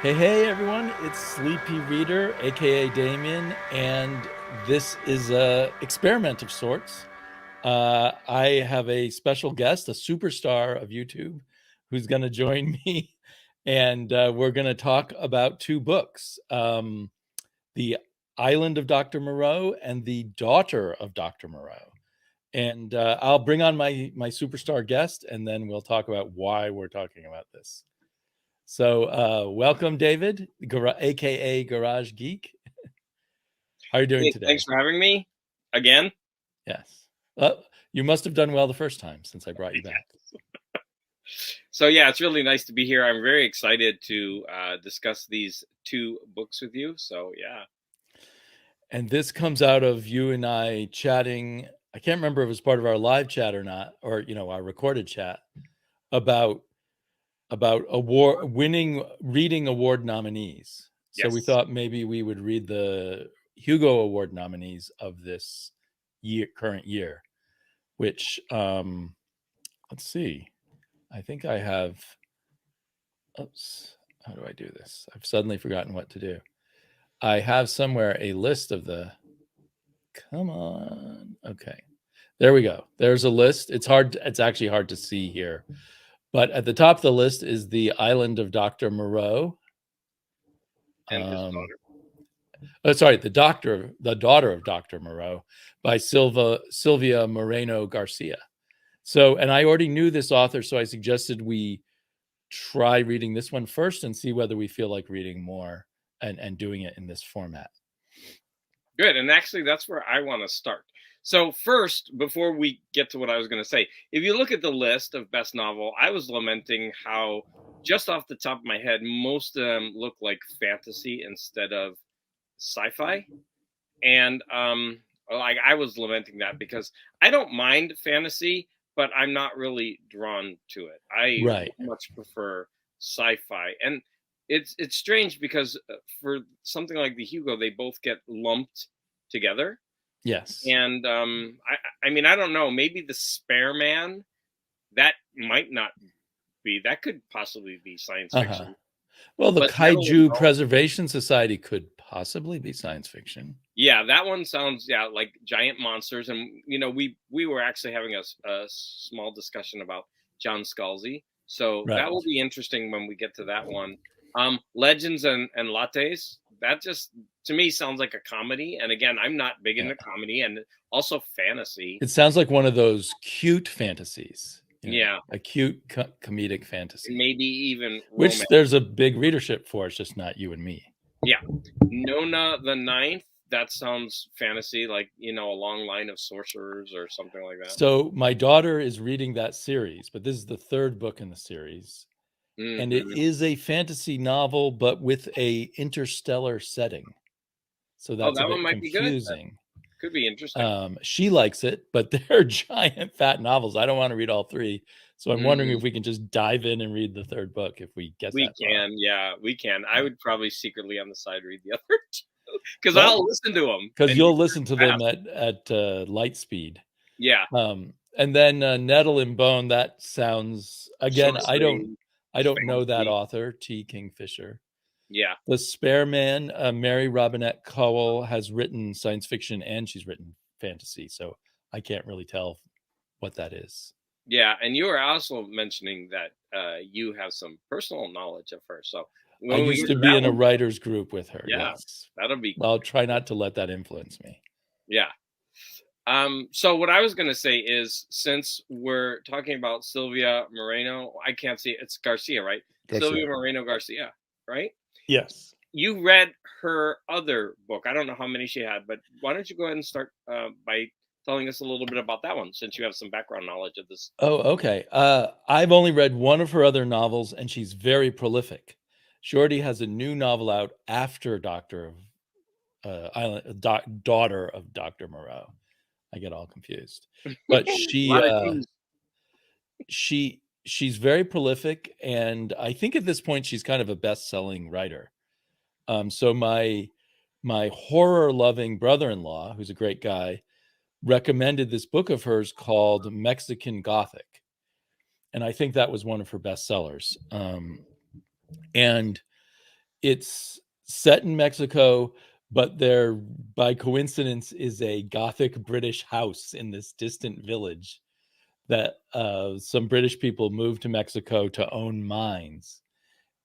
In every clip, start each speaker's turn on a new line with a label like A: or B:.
A: Hey, everyone, it's Sleepy Reader, aka Damien, and this is a experiment of sorts. I have a special guest, a superstar of YouTube, who's going to join me, and we're going to talk about two books, The Island of Dr. Moreau and The Daughter of Dr. Moreau. And I'll bring on my superstar guest, and then we'll talk about why we're talking about this. So welcome, David, aka Garage Geek. How are you doing
B: Hey,
A: today?
B: thanks for having me again.
A: Yes. You must have done well the first time since I brought you back.
B: So yeah, it's really nice to be here. I'm very excited to discuss these two books with you. So yeah.
A: And this comes out of you and I chatting. I can't remember if it was part of our live chat or not, or our recorded chat about award winning reading award nominees. So we
B: Yes.
A: thought maybe we would read the Hugo Award nominees of this current year, which let's see. I think I have. Oops. How do I do this? I've suddenly forgotten what to do. I have somewhere a list of the. Come on. Okay. There we go. There's a list. It's hard. It's actually hard to see here. But at the top of the list is The Island of Dr. Moreau.
B: And his daughter.
A: Sorry, the daughter of Dr. Moreau by Sylvia Moreno Garcia. So, and I already knew this author, so I suggested we try reading this one first and see whether we feel like reading more and doing it in this format.
B: Good. And actually, that's where I want to start. So first, before we get to what I was going to say, if you look at the list of best novel, I was lamenting how just off the top of my head, most of them look like fantasy instead of sci-fi. And like I was lamenting that because I don't mind fantasy, but I'm not really drawn to it. I
A: Right.
B: much prefer sci-fi. And it's strange because for something like the Hugo, they both get lumped together.
A: Yes.
B: And I mean, I don't know, maybe the Spare Man, that might not be, that could possibly be science fiction.
A: Well, the
B: But Metal and
A: Kaiju
B: Bone,
A: Preservation Society could possibly be science fiction.
B: yeah, that one sounds, yeah, like giant monsters. And we were actually having a small discussion about John Scalzi, so
A: Right.
B: that will be interesting when we get to that one. Legends and Lattes, that just to me sounds like a comedy, and again, I'm not big into comedy and also fantasy.
A: It sounds like one of those cute fantasies.
B: Yeah,
A: a cute comedic fantasy,
B: maybe even
A: which
B: romance.
A: there's a big readership for. It's just not you and me.
B: Yeah, Nona the Ninth, that sounds fantasy, like a long line of sorcerers or something like that.
A: So my daughter is reading that series, but this is the third book in the series, and it
B: Mm-hmm.
A: is a fantasy novel, but with a interstellar setting. So
B: Oh,
A: that's a
B: that one
A: bit
B: might be good. That
A: confusing.
B: could be interesting.
A: She likes it, but they're giant fat novels. I don't want to read all three. So I'm wondering
B: Mm,
A: if we can just dive in and read the third book if we get
B: we
A: that far.
B: can, yeah, we can. I
A: Yeah.
B: would probably secretly on the side read the other two because
A: Well,
B: I'll listen to them.
A: because
B: And
A: you'll listen to them
B: fast.
A: at light speed.
B: Yeah,
A: And then Nettle and Bone. That sounds again.
B: short
A: I don't know that
B: fantasy.
A: author, T. Kingfisher.
B: Yeah,
A: The Spare Man, Mary Robinette Kowal has written science fiction and she's written fantasy, so I can't really tell what that is.
B: yeah. And you were also mentioning that you have some personal knowledge of her. So
A: I
B: when we
A: used
B: get
A: to
B: to
A: be
B: that
A: in a
B: one,
A: writer's group with her.
B: yeah,
A: Yes.
B: that'll be
A: Well, I'll try not to let that influence me.
B: yeah. So what I was gonna say is, since we're talking about Sylvia Moreno, I can't see it. It's Garcia, right?
A: Garcia.
B: Sylvia Moreno Garcia, right?
A: Yes.
B: You read her other book. I don't know how many she had, but why don't you go ahead and start by telling us a little bit about that one, since you have some background knowledge of this.
A: Oh, okay. I've only read one of her other novels, and she's very prolific. She already has a new novel out after Daughter of Dr. Moreau. I get all confused, but
B: A lot of G's.
A: she's very prolific, and I think at this point she's kind of a best-selling writer. So my horror-loving brother-in-law, who's a great guy, recommended this book of hers called Mexican Gothic, and I think that was one of her bestsellers. And it's set in Mexico, but there, by coincidence, is a Gothic British house in this distant village that some British people moved to Mexico to own mines.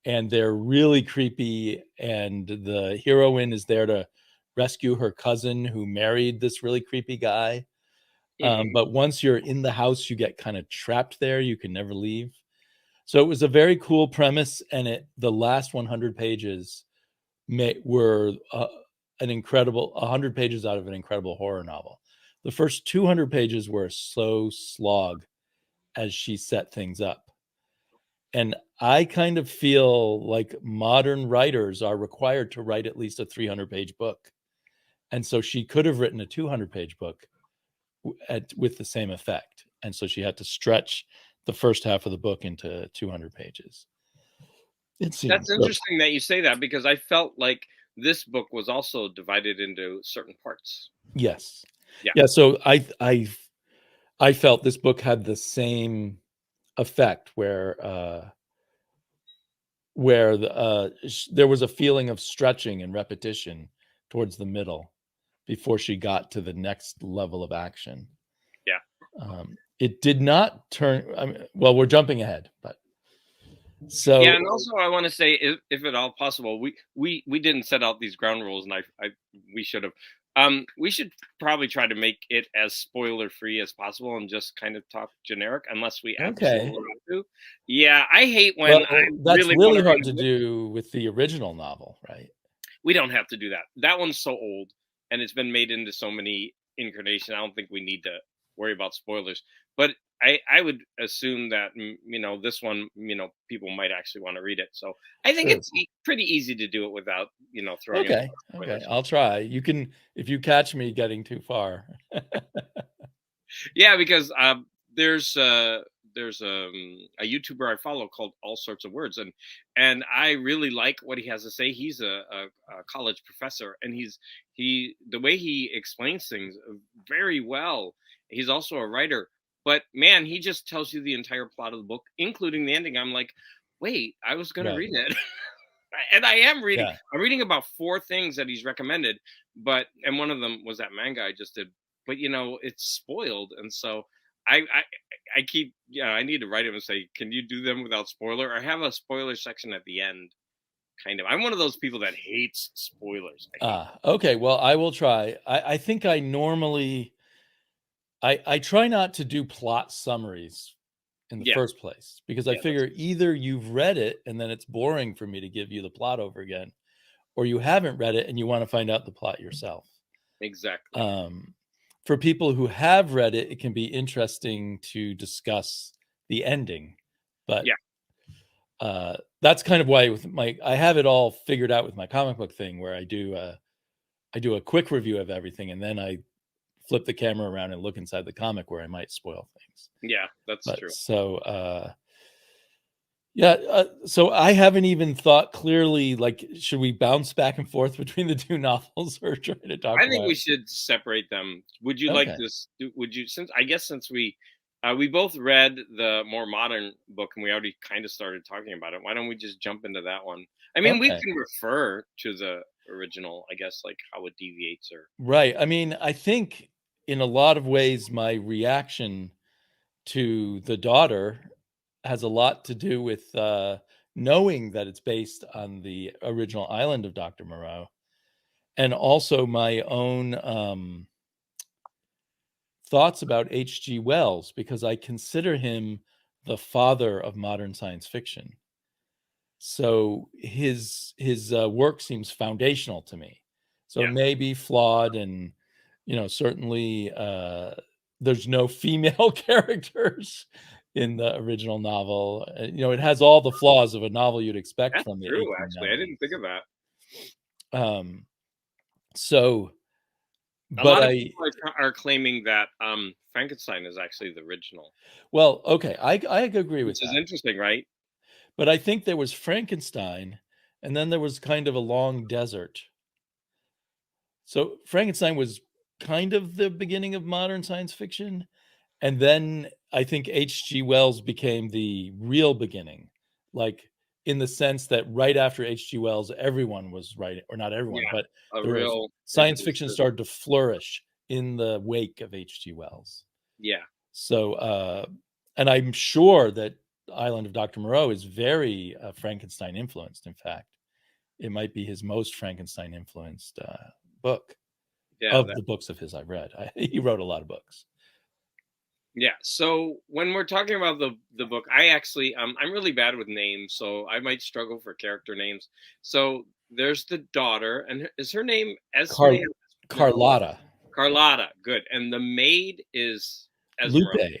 A: And they're really creepy. And the heroine is there to rescue her cousin who married this really creepy guy. But once you're in the house, you get kind of trapped there. You can never leave. So it was a very cool premise. And the last 100 pages were an incredible 100 pages out of an incredible horror novel. The first 200 pages were a slow slog as she set things up. And I kind of feel like modern writers are required to write at least a 300-page book. And so she could have written a 200-page book with the same effect. And so she had to stretch the first half of the book into 200 pages. It seems.
B: That's interesting that you say that, because I felt like this book was also divided into certain parts.
A: Yes.
B: Yeah.
A: Yeah. So I felt this book had the same effect where there was a feeling of stretching and repetition towards the middle before she got to the next level of action.
B: Yeah.
A: It did not turn. Well, we're jumping ahead, but so
B: yeah, and also I want to say, if at all possible, we didn't set out these ground rules, and we should have. We should probably try to make it as spoiler free as possible and just kind of talk generic, unless we absolutely have to. Yeah, I hate when
A: that's really hard to do with the original novel, right?
B: We don't have to do that. That one's so old, and it's been made into so many incarnations. I don't think we need to worry about spoilers. But I would assume that this one, people might actually want to read it. So I think it's pretty easy to do it without throwing.
A: Okay, I'll try. You can, if you catch me getting too far.
B: Yeah, because there's a YouTuber I follow called All Sorts of Words, and I really like what he has to say. He's a college professor, and the way he explains things very well. He's also a writer, but man, he just tells you the entire plot of the book, including the ending. I'm like, wait, I was going to read it. And I am reading. Yeah. I'm reading about 4 things that he's recommended, and one of them was that manga I just did. But it's spoiled, and so I keep I need to write him and say, can you do them without spoiler, or have a spoiler section at the end? Kind of. I'm one of those people that hates spoilers.
A: Okay. Well, I will try. I think I normally I try not to do plot summaries in the first place, because I figure either you've read it and then it's boring for me to give you the plot over again, or you haven't read it and you want to find out the plot yourself.
B: Exactly.
A: For people who have read it, it can be interesting to discuss the ending, but that's kind of why I have it all figured out with my comic book thing, where I do a quick review of everything, and then I flip the camera around and look inside the comic where I might spoil things.
B: Yeah, that's true.
A: So, so I haven't even thought clearly, like, should we bounce back and forth between the 2 novels or try to talk
B: I think we should separate them. Would you like this? Would you, since we both read the more modern book and we already kind of started talking about it, why don't we just jump into that one? I mean, we can refer to the original, I guess, like how it deviates or.
A: Right. I mean, I think in a lot of ways, my reaction to The Daughter has a lot to do with knowing that it's based on the original island of Dr. Moreau, and also my own thoughts about H.G. Wells, because I consider him the father of modern science fiction. So his work seems foundational to me. So it may be flawed, and certainly there's no female characters in the original novel. It has all the flaws of a novel you'd expect from the.
B: True, actually, I didn't think of that.
A: So,
B: a lot of people are claiming that Frankenstein is actually the original.
A: Well, okay, I agree with that.
B: Which is interesting, right?
A: But I think there was Frankenstein, and then there was kind of a long desert. So Frankenstein was kind of the beginning of modern science fiction. And then I think H.G. Wells became the real beginning. Like, in the sense that right after H.G. Wells, everyone was writing, or not everyone,
B: Yeah,
A: but
B: a
A: there was
B: real
A: science
B: impetus
A: fiction
B: to,
A: started to flourish in the wake of H.G. Wells.
B: yeah.
A: So, and I'm sure that Island of Dr. Moreau is very Frankenstein influenced. In fact, it might be his most Frankenstein influenced book
B: Yeah,
A: of the books of his I've read. He wrote a lot of books.
B: yeah. So when we're talking about the book, I actually I'm really bad with names, so I might struggle for character names. So there's the daughter, and is her name Esme? No,
A: Carlotta.
B: Carlotta. Good. And the maid is Esmeralda.
A: Lupe.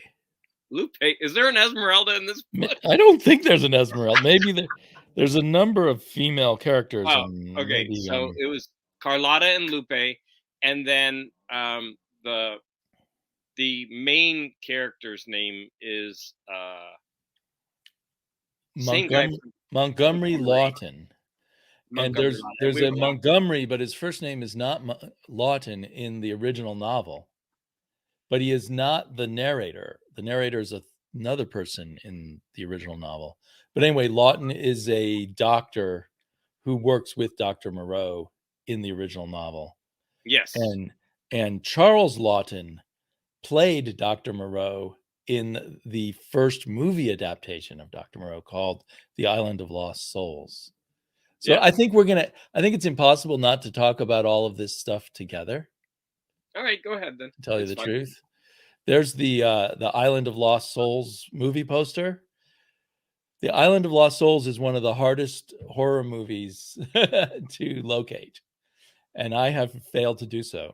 B: Lupe. Is there an Esmeralda in this book?
A: I don't think there's an Esmeralda. Maybe there's a number of female characters,
B: Oh,
A: and
B: okay.
A: maybe
B: So it was Carlotta and Lupe, and then the main character's name is same guy from
A: Montgomery Lawton. And
B: Montgomery. And
A: there's
B: we
A: a
B: were
A: Montgomery, but his first name is not Lawton in the original novel. But he is not the narrator. The narrator is another person in the original novel. But anyway, Lawton is a doctor who works with Dr. Moreau in the original novel.
B: yes,
A: And Charles Lawton played Dr. Moreau in the first movie adaptation of Dr. Moreau called The Island of Lost Souls. So
B: yes.
A: I think it's impossible not to talk about all of this stuff together,
B: All right, go ahead then.
A: to tell you
B: It's
A: the
B: fine.
A: truth. There's the Island of Lost Souls movie poster. The Island of Lost Souls is one of the hardest horror movies to locate, and I have failed to do so.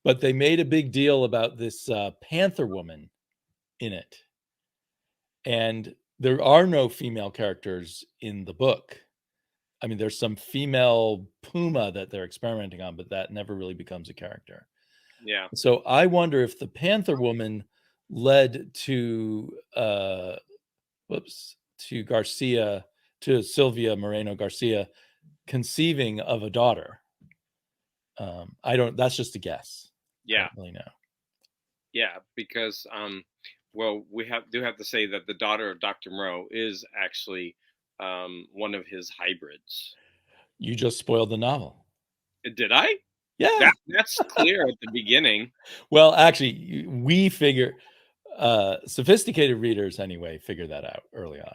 A: But they made a big deal about this Panther woman in it, and there are no female characters in the book. I mean, there's some female puma that they're experimenting on, but that never really becomes a character.
B: Yeah.
A: So I wonder if the Panther woman led to Sylvia Moreno Garcia conceiving of a daughter. That's just a guess.
B: Yeah.
A: I don't really know.
B: Yeah, because well, we do have to say that the daughter of Dr. Moreau is actually one of his hybrids.
A: You just spoiled the novel.
B: Did I?
A: Yeah.
B: That's clear at the beginning.
A: Well, actually, we figure sophisticated readers anyway figure that out early on.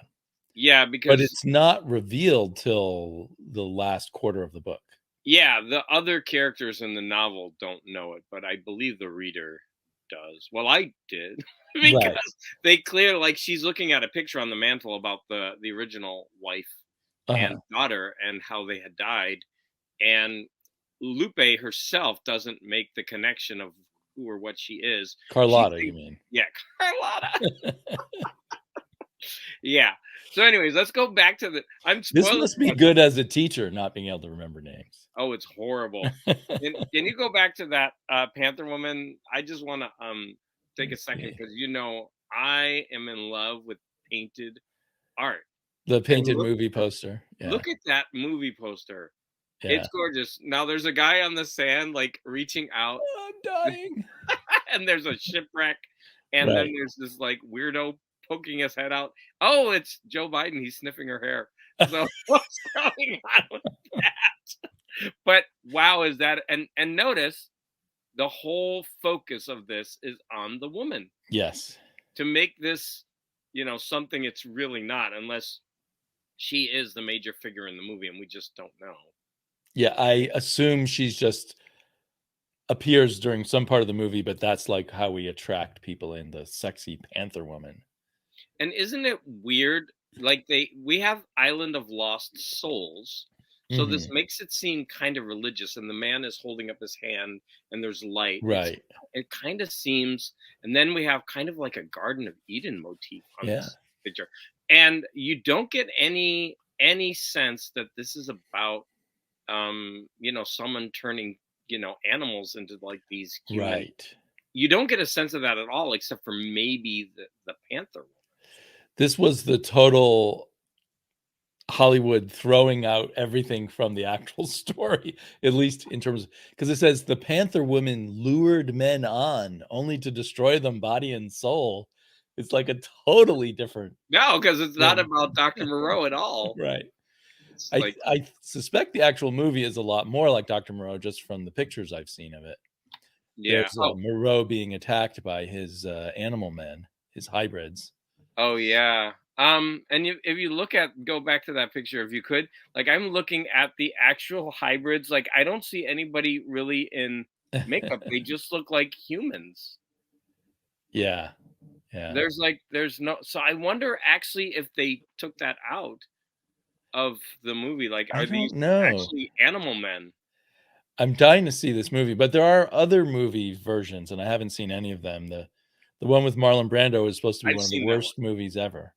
B: Yeah,
A: But
B: because
A: it's not revealed till the last quarter of the book.
B: yeah, the other characters in the novel don't know it, but I believe the reader does. Well, I did because
A: Right.
B: they clear like she's looking at a picture on the mantle about the original wife and daughter and how they had died, and Lupe herself doesn't make the connection of who or what she is.
A: Carlotta, you mean?
B: Yeah, Carlotta. Yeah. So, anyways, let's go back to the. I'm
A: This
B: spoiling.
A: must be good as a teacher, not being able to remember names.
B: Oh, it's horrible. Can you go back to that Panther woman? I just want to take a second because I am in love with painted art.
A: The painted movie poster. Yeah.
B: Look at that movie poster.
A: Yeah.
B: It's gorgeous. Now there's a guy on the sand like reaching out.
A: Oh, I'm dying.
B: And there's a shipwreck. And then
A: Right.
B: there's this like weirdo poking his head out. Oh, it's Joe Biden. He's sniffing her hair. So what's going on with that? But wow, is that and notice the whole focus of this is on the woman.
A: Yes.
B: To make this, something it's really not, unless she is the major figure in the movie and we just don't know.
A: Yeah, I assume she's just appears during some part of the movie, but that's like how we attract people in, the sexy Panther woman.
B: And isn't it weird? Like we have Island of Lost Souls. So this makes it seem kind of religious, and the man is holding up his hand and there's light.
A: Right.
B: It kind of seems, and then we have kind of like a Garden of Eden motif on this picture. And you don't get any sense that this is about someone turning, animals into like these human.
A: Right.
B: You don't get a sense of that at all, except for maybe the Panther one.
A: This was the total Hollywood throwing out everything from the actual story, at least in terms of, because it says the Panther woman lured men on only to destroy them body and soul. It's like a totally different
B: No, because it's not
A: thing.
B: about Dr. Moreau at all.
A: Right.
B: It's
A: I
B: like,
A: I suspect the actual movie is a lot more like Dr. Moreau just from the pictures I've seen of it.
B: yeah.
A: There's
B: Oh,
A: Moreau being attacked by his animal men, his hybrids.
B: oh yeah. And if you go back to that picture, if you could, like, I'm looking at the actual hybrids. Like, I don't see anybody really in makeup. They just look like humans.
A: Yeah. Yeah.
B: There's no. So I wonder actually if they took that out of the movie. Like,
A: I
B: are these
A: don't know.
B: actually animal men?
A: I'm dying to see this movie, but there are other movie versions, and I haven't seen any of them. The one with Marlon Brando is supposed to be
B: I've
A: one of the
B: seen that one.
A: worst movies ever.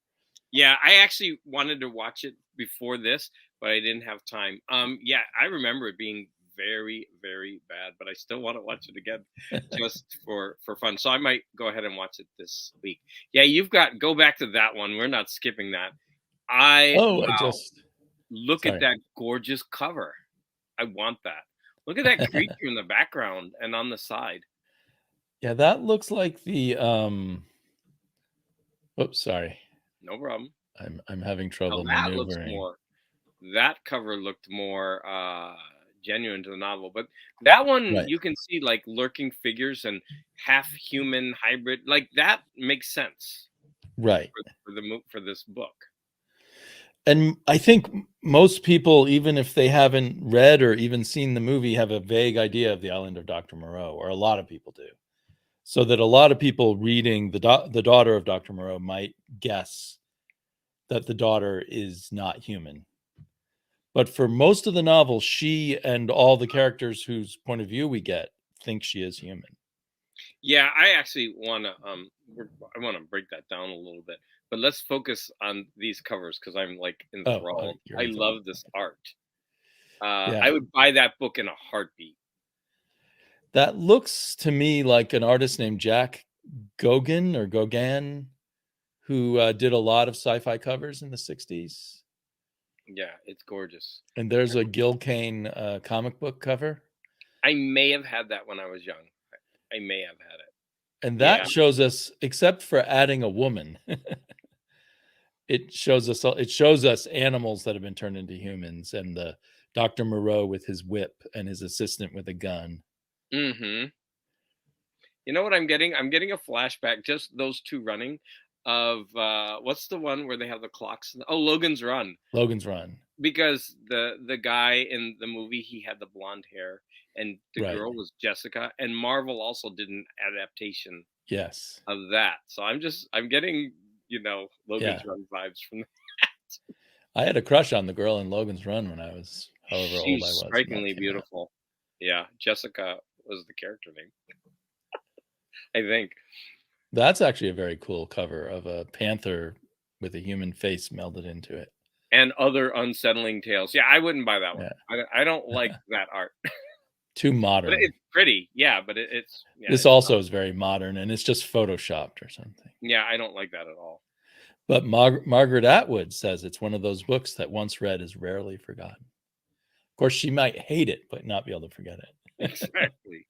B: Yeah, I actually wanted to watch it before this, but I didn't have time. Yeah, I remember it being very, very bad, but I still want to watch it again just for fun. So I might go ahead and watch it this week. Yeah, go back to that one. We're not skipping that.
A: Oh,
B: Wow, look at
A: sorry.
B: that gorgeous cover. I want that. Look at that creature in the background and on the side.
A: Yeah, that looks like the oops, sorry.
B: No problem.
A: I'm having
B: Now
A: trouble
B: that looks
A: maneuvering.
B: more that cover looked more genuine to the novel, but that one
A: Right.
B: you can see like lurking figures and half human hybrid, like that makes sense
A: Right.
B: for this book.
A: And I think most people, even if they haven't read or even seen the movie, have a vague idea of the island of Dr. Moreau, or a lot of people do. So that a lot of people reading the daughter of Dr. Moreau might guess that the daughter is not human. But for most of the novel, she and all the characters whose point of view we get think she is human.
B: Yeah, I actually want to I want to break that down a little bit, but let's focus on these covers because I'm like enthralled.
A: You're
B: I
A: enthralled.
B: love this art.
A: Yeah.
B: I would buy that book in a heartbeat.
A: That looks to me like an artist named Jack Gauguin, who did a lot of sci-fi covers in the 60s.
B: Yeah, it's gorgeous.
A: And there's a Gil Kane comic book cover.
B: I may have had that when I was young. I may have had it.
A: And
B: Yeah.
A: that shows us, except for adding a woman, it shows us animals that have been turned into humans, and the Dr. Moreau with his whip and his assistant with a gun.
B: Mm-hmm. You know what I'm getting? I'm getting a flashback, just those two running, of what's the one where they have the clocks? Oh, Logan's Run.
A: Logan's Run.
B: Because the guy in the movie, he had the blonde hair, and the
A: Right.
B: girl was Jessica, and Marvel also did an adaptation
A: Yes.
B: of that. So I'm getting, Logan's
A: Yeah.
B: Run vibes from that.
A: I had a crush on the girl in Logan's Run when I was however old I
B: She's
A: was when that
B: strikingly
A: came out.
B: beautiful. Yeah, Jessica was the character name, I think.
A: That's actually a very cool cover of a panther with a human face melded into it.
B: And other unsettling tales. Yeah, I wouldn't buy that one.
A: Yeah.
B: I don't like that art.
A: Too
B: But
A: modern.
B: it's pretty. Yeah, but it's
A: This also is very modern, and it's just photoshopped or something.
B: yeah, I don't like that at all.
A: But Margaret Atwood says it's one of those books that once read is rarely forgotten. Of course, she might hate it, but not be able to forget it.
B: Exactly.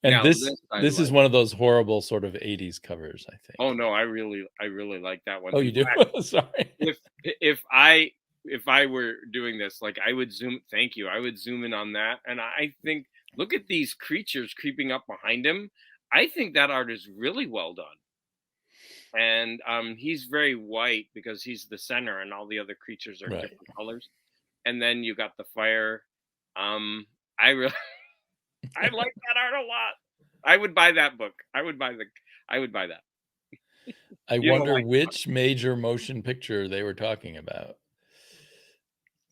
A: And
B: Now
A: this is one of those horrible sort of 80s covers, I think.
B: Oh no, I really like that one.
A: Oh,
B: In
A: you do?
B: fact,
A: Sorry.
B: if I were doing this, like I would thank you. I would zoom in on that, and I think, look at these creatures creeping up behind him. I think that art is really well done. And he's very white because he's the center, and all the other creatures are
A: Right.
B: different colors. And then you got the fire. I really I like that art a lot. I would buy that book. I would buy that.
A: I
B: You don't
A: wonder
B: like
A: which major motion picture they were talking about.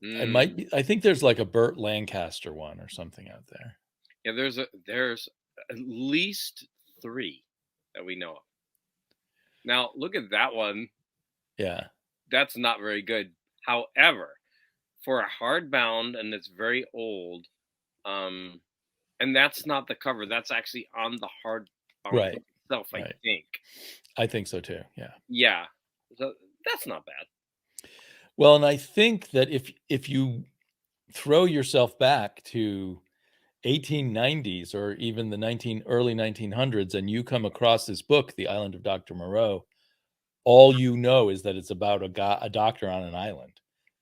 A: It might
B: Mm.
A: be. I think there's like a Burt Lancaster one or something out there.
B: Yeah, there's at least 3 that we know of. Now look at that one.
A: Yeah.
B: That's not very good. However, for a hardbound, and it's very old, and that's not the cover. That's actually on the hardbound
A: Right.
B: book itself, I
A: Right.
B: think.
A: I think so too. Yeah.
B: Yeah, so that's not bad.
A: Well, and I think that if you throw yourself back to 1890s or even the early 1900s, and you come across this book, The Island of Dr. Moreau, all you know is that it's about a doctor on an island,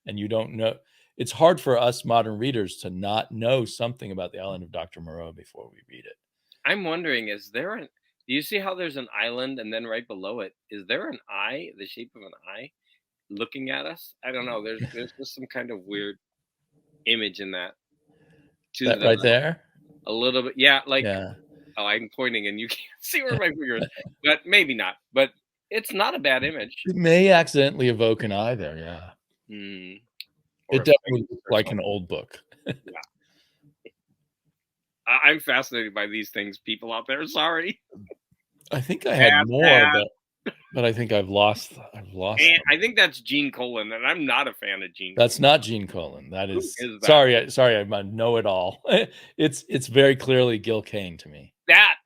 A: and you don't know. It's hard for us modern readers to not know something about the island of Dr. Moreau before we read it.
B: I'm wondering, do you see how there's an island and then right below it, is there an eye, the shape of an eye looking at us? I don't know. There's just some kind of weird image in that to
A: That right there?
B: a little bit. Yeah, like,
A: Yeah.
B: oh, I'm pointing and you can't see where my finger is, but maybe not. But it's not a bad image.
A: It may accidentally evoke an eye there, yeah.
B: Or
A: It
B: a
A: definitely
B: face
A: looks
B: or
A: like an
B: something.
A: old book.
B: Yeah. I'm fascinated by these things, people out there. Sorry.
A: I think I had more, but I think I've lost
B: And
A: them.
B: I think that's Gene Colan, and I'm not a fan of Gene
A: That's
B: Colan.
A: not Gene Colan. That
B: Who
A: is,
B: is that?
A: sorry, I'm a know-it-all. It's very clearly Gil Kane to me.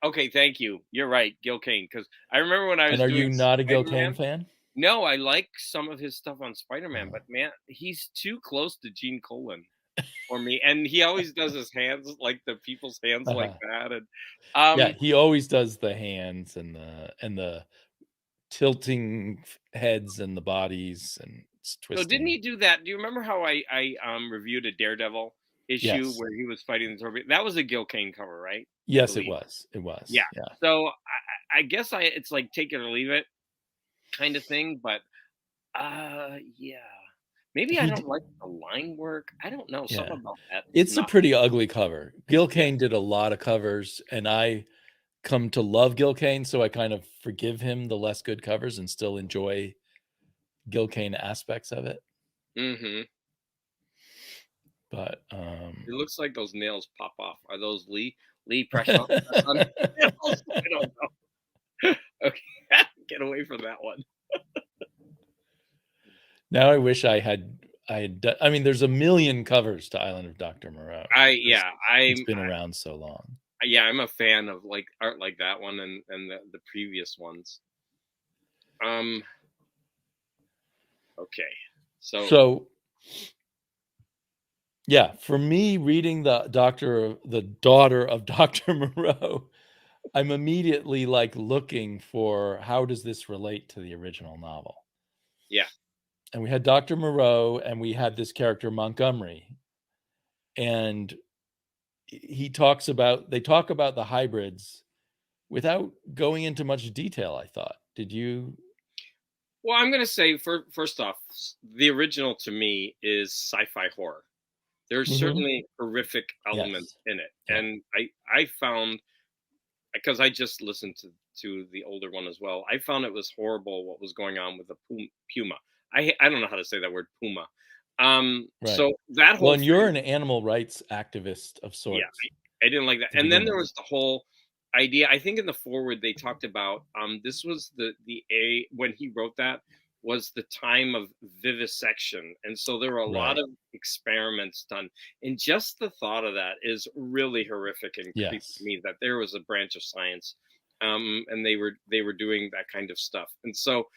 B: Okay, thank you. You're right, Gil Kane. Because I remember when I
A: And
B: was
A: are
B: doing
A: you not a Gil Kane
B: Spider-Man.
A: fan?
B: No, I like some of his stuff on Spider-Man,
A: Oh.
B: but man, he's too close to Gene Colan for me. And he always does his hands like the people's hands like that. And
A: Yeah, he always does the hands and the tilting heads and the bodies and
B: so didn't
A: twisting.
B: he do that? Do you remember how I reviewed a Daredevil issue
A: Yes.
B: where he was fighting the torpedo? That was a Gil Kane cover, right? I
A: Yes, it
B: believe.
A: was. It was.
B: Yeah.
A: Yeah.
B: So I guess it's like take it or leave it kind of thing, but yeah. Maybe I
A: He
B: don't like the line work. I don't know.
A: Yeah.
B: Something about that.
A: It's a
B: Not
A: pretty ugly cover. Gil
B: yeah.
A: Kane did a lot of covers, and I come to love Gil Kane, so I kind of forgive him the less good covers and still enjoy Gil Kane aspects of it.
B: Mm-hmm.
A: But
B: It looks like those nails pop off. Are those Lee press on nails? I don't know. Okay. Get away from that one.
A: now I wish I had I mean, there's a million covers to Island of Dr. Moreau. It's been around so long.
B: I'm a fan of like art like that one and the previous ones. Okay.
A: So yeah, for me reading the daughter of Dr. Moreau, I'm immediately like looking for how does this relate to the original novel?
B: Yeah.
A: And we had Dr. Moreau and we had this character Montgomery. And they talk about the hybrids without going into much detail, I thought. Did you?
B: Well, I'm going to say first off, the original to me is sci-fi horror. There's certainly horrific elements in it.
A: Yeah.
B: And I found, because I just listened to the older one as well, I found it was horrible what was going on with the puma. I don't know how to say that word, puma.
A: Right.
B: So that whole
A: and you're an animal rights activist of sorts.
B: Yeah, I didn't like that. And then there was the whole idea. I think in the foreword they talked about this was when he wrote that was the time of vivisection, and so there were a lot of experiments done. And just the thought of that is really horrific and creepy to me. That there was a branch of science, and they were doing that kind of stuff. And so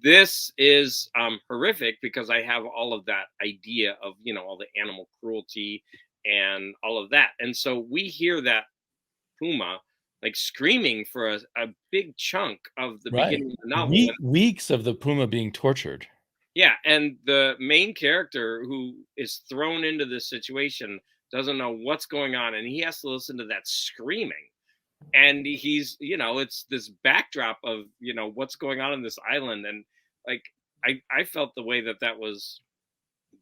B: this is horrific because I have all of that idea of all the animal cruelty and all of that. And so we hear that puma like screaming for a big chunk of the beginning of the novel.
A: Weeks of the puma being tortured.
B: Yeah, and the main character who is thrown into this situation doesn't know what's going on, and he has to listen to that screaming. And he's, it's this backdrop of, what's going on in this island. And like, I felt the way that was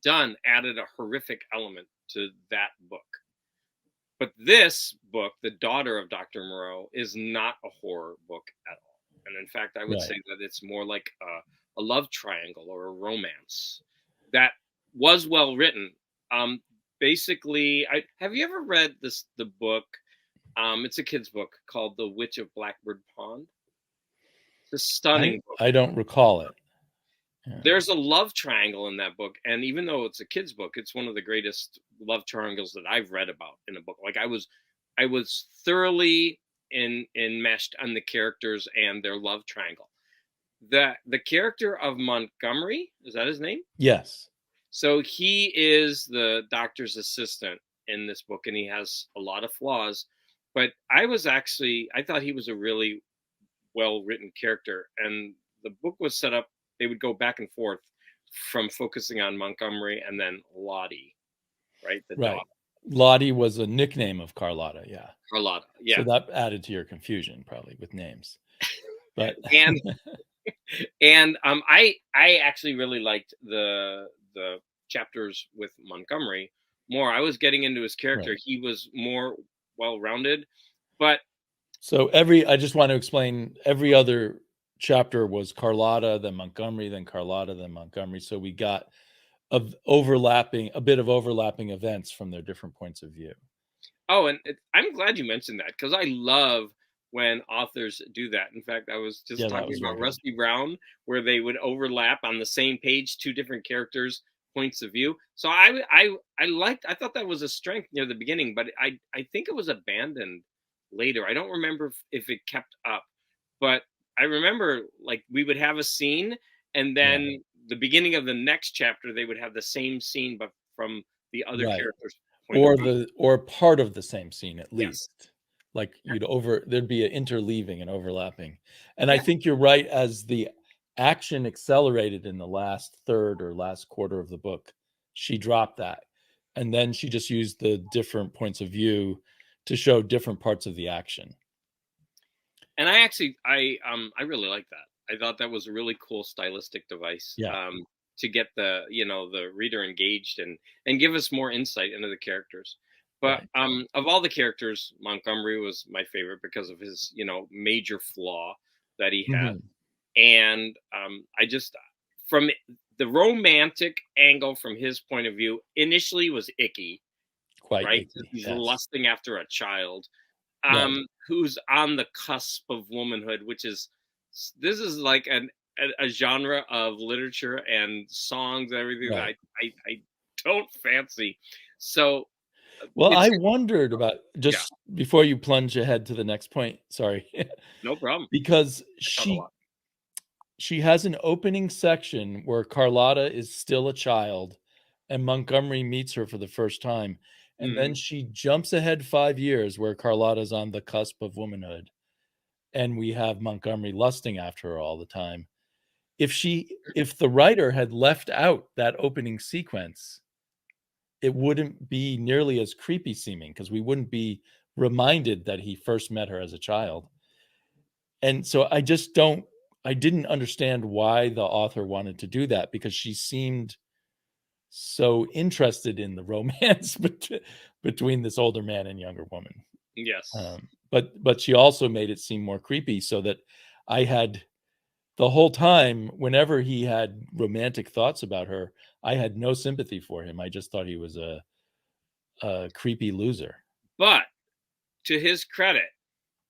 B: done added a horrific element to that book. But this book, The Daughter of Dr. Moreau, is not a horror book at all. And in fact, I would say that it's more like a love triangle or a romance that was well written. Basically, have you ever read the book? It's a kid's book called The Witch of Blackbird Pond. It's a stunning book.
A: I don't recall it.
B: Yeah. There's a love triangle in that book, and even though it's a kid's book, it's one of the greatest love triangles that I've read about in a book. Like I was thoroughly enmeshed on the characters and their love triangle. The character of Montgomery, is that his name?
A: Yes.
B: So he is the doctor's assistant in this book, and he has a lot of flaws. But I thought he was a really well-written character. And the book was set up, they would go back and forth from focusing on Montgomery and then Lottie, right? The
A: Right.
B: daughter,
A: Lottie was a nickname of Carlotta. Yeah.
B: Carlotta.
A: So
B: Yeah.
A: that added to your confusion probably with names. But
B: And I actually really liked the chapters with Montgomery more. I was getting into his character.
A: right.
B: He was more well-rounded, but
A: So I just want to explain every other chapter was Carlotta, then Montgomery, then Carlotta, then Montgomery. So we got a bit of overlapping events from their different points of view.
B: oh, and I'm glad you mentioned that because I love when authors do that. In fact, I was just
A: Yeah, that
B: talking
A: was very
B: about
A: good.
B: Rusty Brown, where they would overlap on the same page, two different characters' points of view. So I thought that was a strength near the beginning, but I think it was abandoned later. I don't remember if it kept up, but I remember like we would have a scene, and
A: Yeah.
B: then the beginning of the next chapter they would have the same scene, but from the other
A: Right.
B: character's point of view.
A: Or part of the same scene at
B: Yes.
A: least. Like there'd be an interleaving and overlapping. And I
B: Yeah.
A: think you're right, as the action accelerated in the last third or last quarter of the book, she dropped that. And then she just used the different points of view to show different parts of the action.
B: And I really like that. I thought that was a really cool stylistic device,
A: Yeah.
B: to get the reader engaged and give us more insight into the characters. But
A: Right.
B: of all the characters, Montgomery was my favorite because of his major flaw that he had,
A: Mhm.
B: and I just from the romantic angle from his point of view initially was icky,
A: Quite
B: right? 'Cause
A: icky.
B: he's
A: Yes.
B: lusting after a child,
A: Right.
B: who's on the cusp of womanhood, which is this is like a genre of literature and songs and everything that
A: Right.
B: I don't fancy. So
A: Well,
B: it's
A: I wondered about,
B: yeah,
A: just before you plunge ahead to the next point, sorry,
B: no problem.
A: because
B: I talk a lot.
A: she has an opening section where Carlotta is still a child and Montgomery meets her for the first time. And then
B: Hmm.
A: she jumps ahead 5 years where Carlotta's on the cusp of womanhood. And we have Montgomery lusting after her all the time. If the writer had left out that opening sequence, it wouldn't be nearly as creepy seeming because we wouldn't be reminded that he first met her as a child. And so I didn't understand why the author wanted to do that, because she seemed so interested in the romance between this older man and younger woman.
B: Yes,
A: But she also made it seem more creepy, so that I had the whole time, whenever he had romantic thoughts about her, I had no sympathy for him. I just thought he was a creepy loser.
B: but to his credit,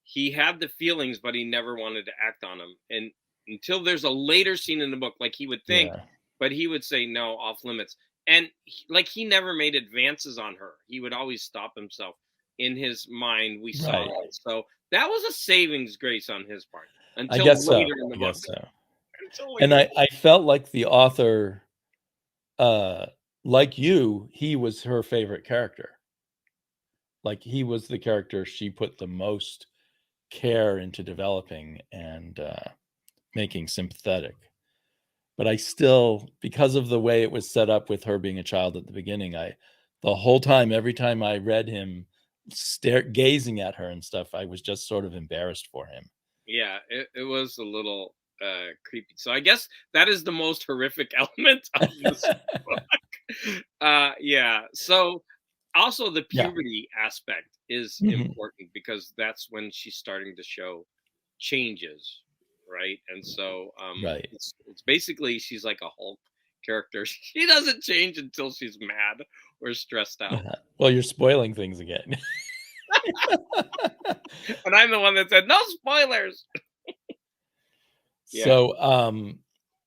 B: he had the feelings, but he never wanted to act on them. And until there's a later scene in the book, like he would think,
A: Yeah.
B: but he would say no, off limits. And like he never made advances on her. He would always stop himself. In his mind, we saw
A: Right.
B: that. So that was a savings grace on his part
A: I
B: until
A: guess so.
B: later in the
A: I
B: book.
A: guess so.
B: Until
A: And
B: later.
A: I felt like the author, uh, like you, he was her favorite character. Like, he was the character she put the most care into developing and making sympathetic. But I still, because of the way it was set up with her being a child at the beginning, the whole time, every time I read him gazing at her and stuff, I was just sort of embarrassed for him.
B: Yeah, it was a little creepy. So I guess that is the most horrific element of this book. Yeah. So also the
A: Yeah.
B: puberty aspect is
A: Mhm.
B: important because that's when she's starting to show changes, right? And so
A: Right.
B: it's basically she's like a Hulk character. She doesn't change until she's mad or stressed out.
A: Well, you're spoiling things again.
B: And I'm the one that said no spoilers. Yeah.
A: So,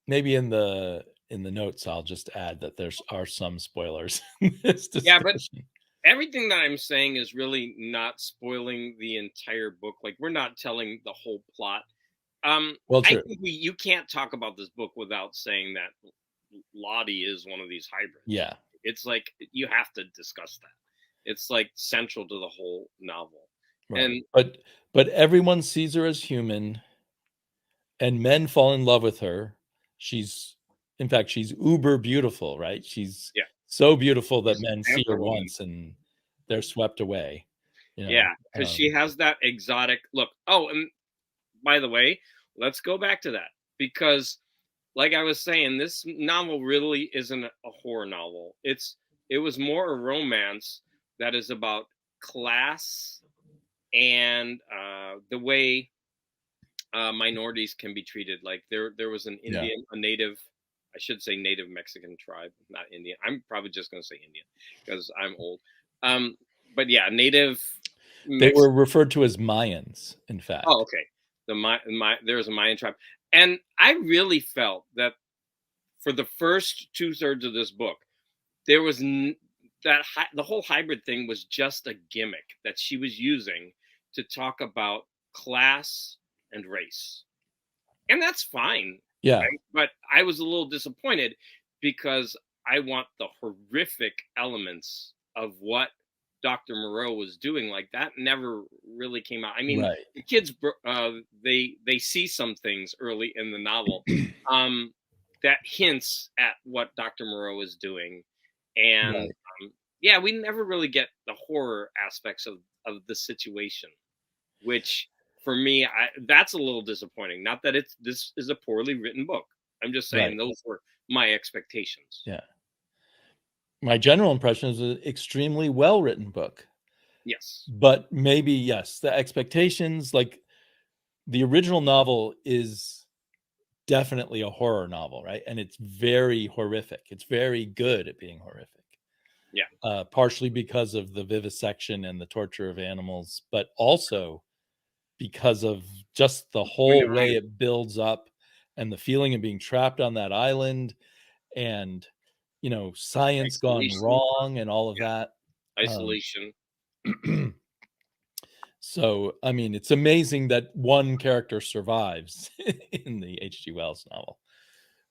A: maybe in the notes, I'll just add that are some spoilers in this
B: Yeah, but
A: discussion.
B: everything that I'm saying is really not spoiling the entire book. Like we're not telling the whole plot.
A: Well,
B: I
A: true.
B: think you can't talk about this book without saying that Lottie is one of these hybrids.
A: Yeah.
B: It's like you have to discuss that. It's like central to the whole novel.
A: Right.
B: And
A: But everyone sees her as human. and men fall in love with her. She's, in fact, she's uber beautiful, right? She's
B: Yeah,
A: so beautiful that
B: she's
A: men
B: a
A: see her
B: panther woman.
A: once and they're swept away, you
B: Yeah,
A: know.
B: because she has that exotic look. Oh, and by the way, let's go back to that because, like I was saying, this novel really isn't a horror novel. It was more a romance that is about class and the way minorities can be treated. Like there was an
A: Yeah.
B: Indian, a native, I should say native Mexican tribe, not Indian. I'm probably just going to say Indian because I'm old. Um, but yeah, native
A: They were
B: Mexican.
A: referred to as Mayans, in
B: Oh,
A: fact.
B: okay. There was a Mayan tribe, and I really felt that for the first 2/3 of this book, there was the whole hybrid thing was just a gimmick that she was using to talk about class and race, and that's fine,
A: Yeah,
B: right? But I was a little disappointed because I want the horrific elements of what Dr. Moreau was doing. Like that never really came out. I mean,
A: right.
B: the kids they see some things early in the novel um, that hints at what Dr. Moreau is doing, and
A: Right.
B: yeah, we never really get the horror aspects of the situation, which for me, that's a little disappointing. Not that this is a poorly written book. I'm just saying
A: Right.
B: those were my expectations.
A: Yeah. My general impression is an extremely well written book.
B: Yes.
A: But maybe, yes, the expectations, like the original novel is definitely a horror novel, right? And it's very horrific. It's very good at being horrific.
B: Yeah.
A: Partially because of the vivisection and the torture of animals, but also because of just the
B: Point
A: whole
B: of
A: way
B: view.
A: it builds up and the feeling of being trapped on that island and, science gone
B: Isolation.
A: wrong and all of
B: Yeah.
A: that. Um,
B: Isolation.
A: so, I mean, it's amazing that one character survives in the H.G. Wells novel,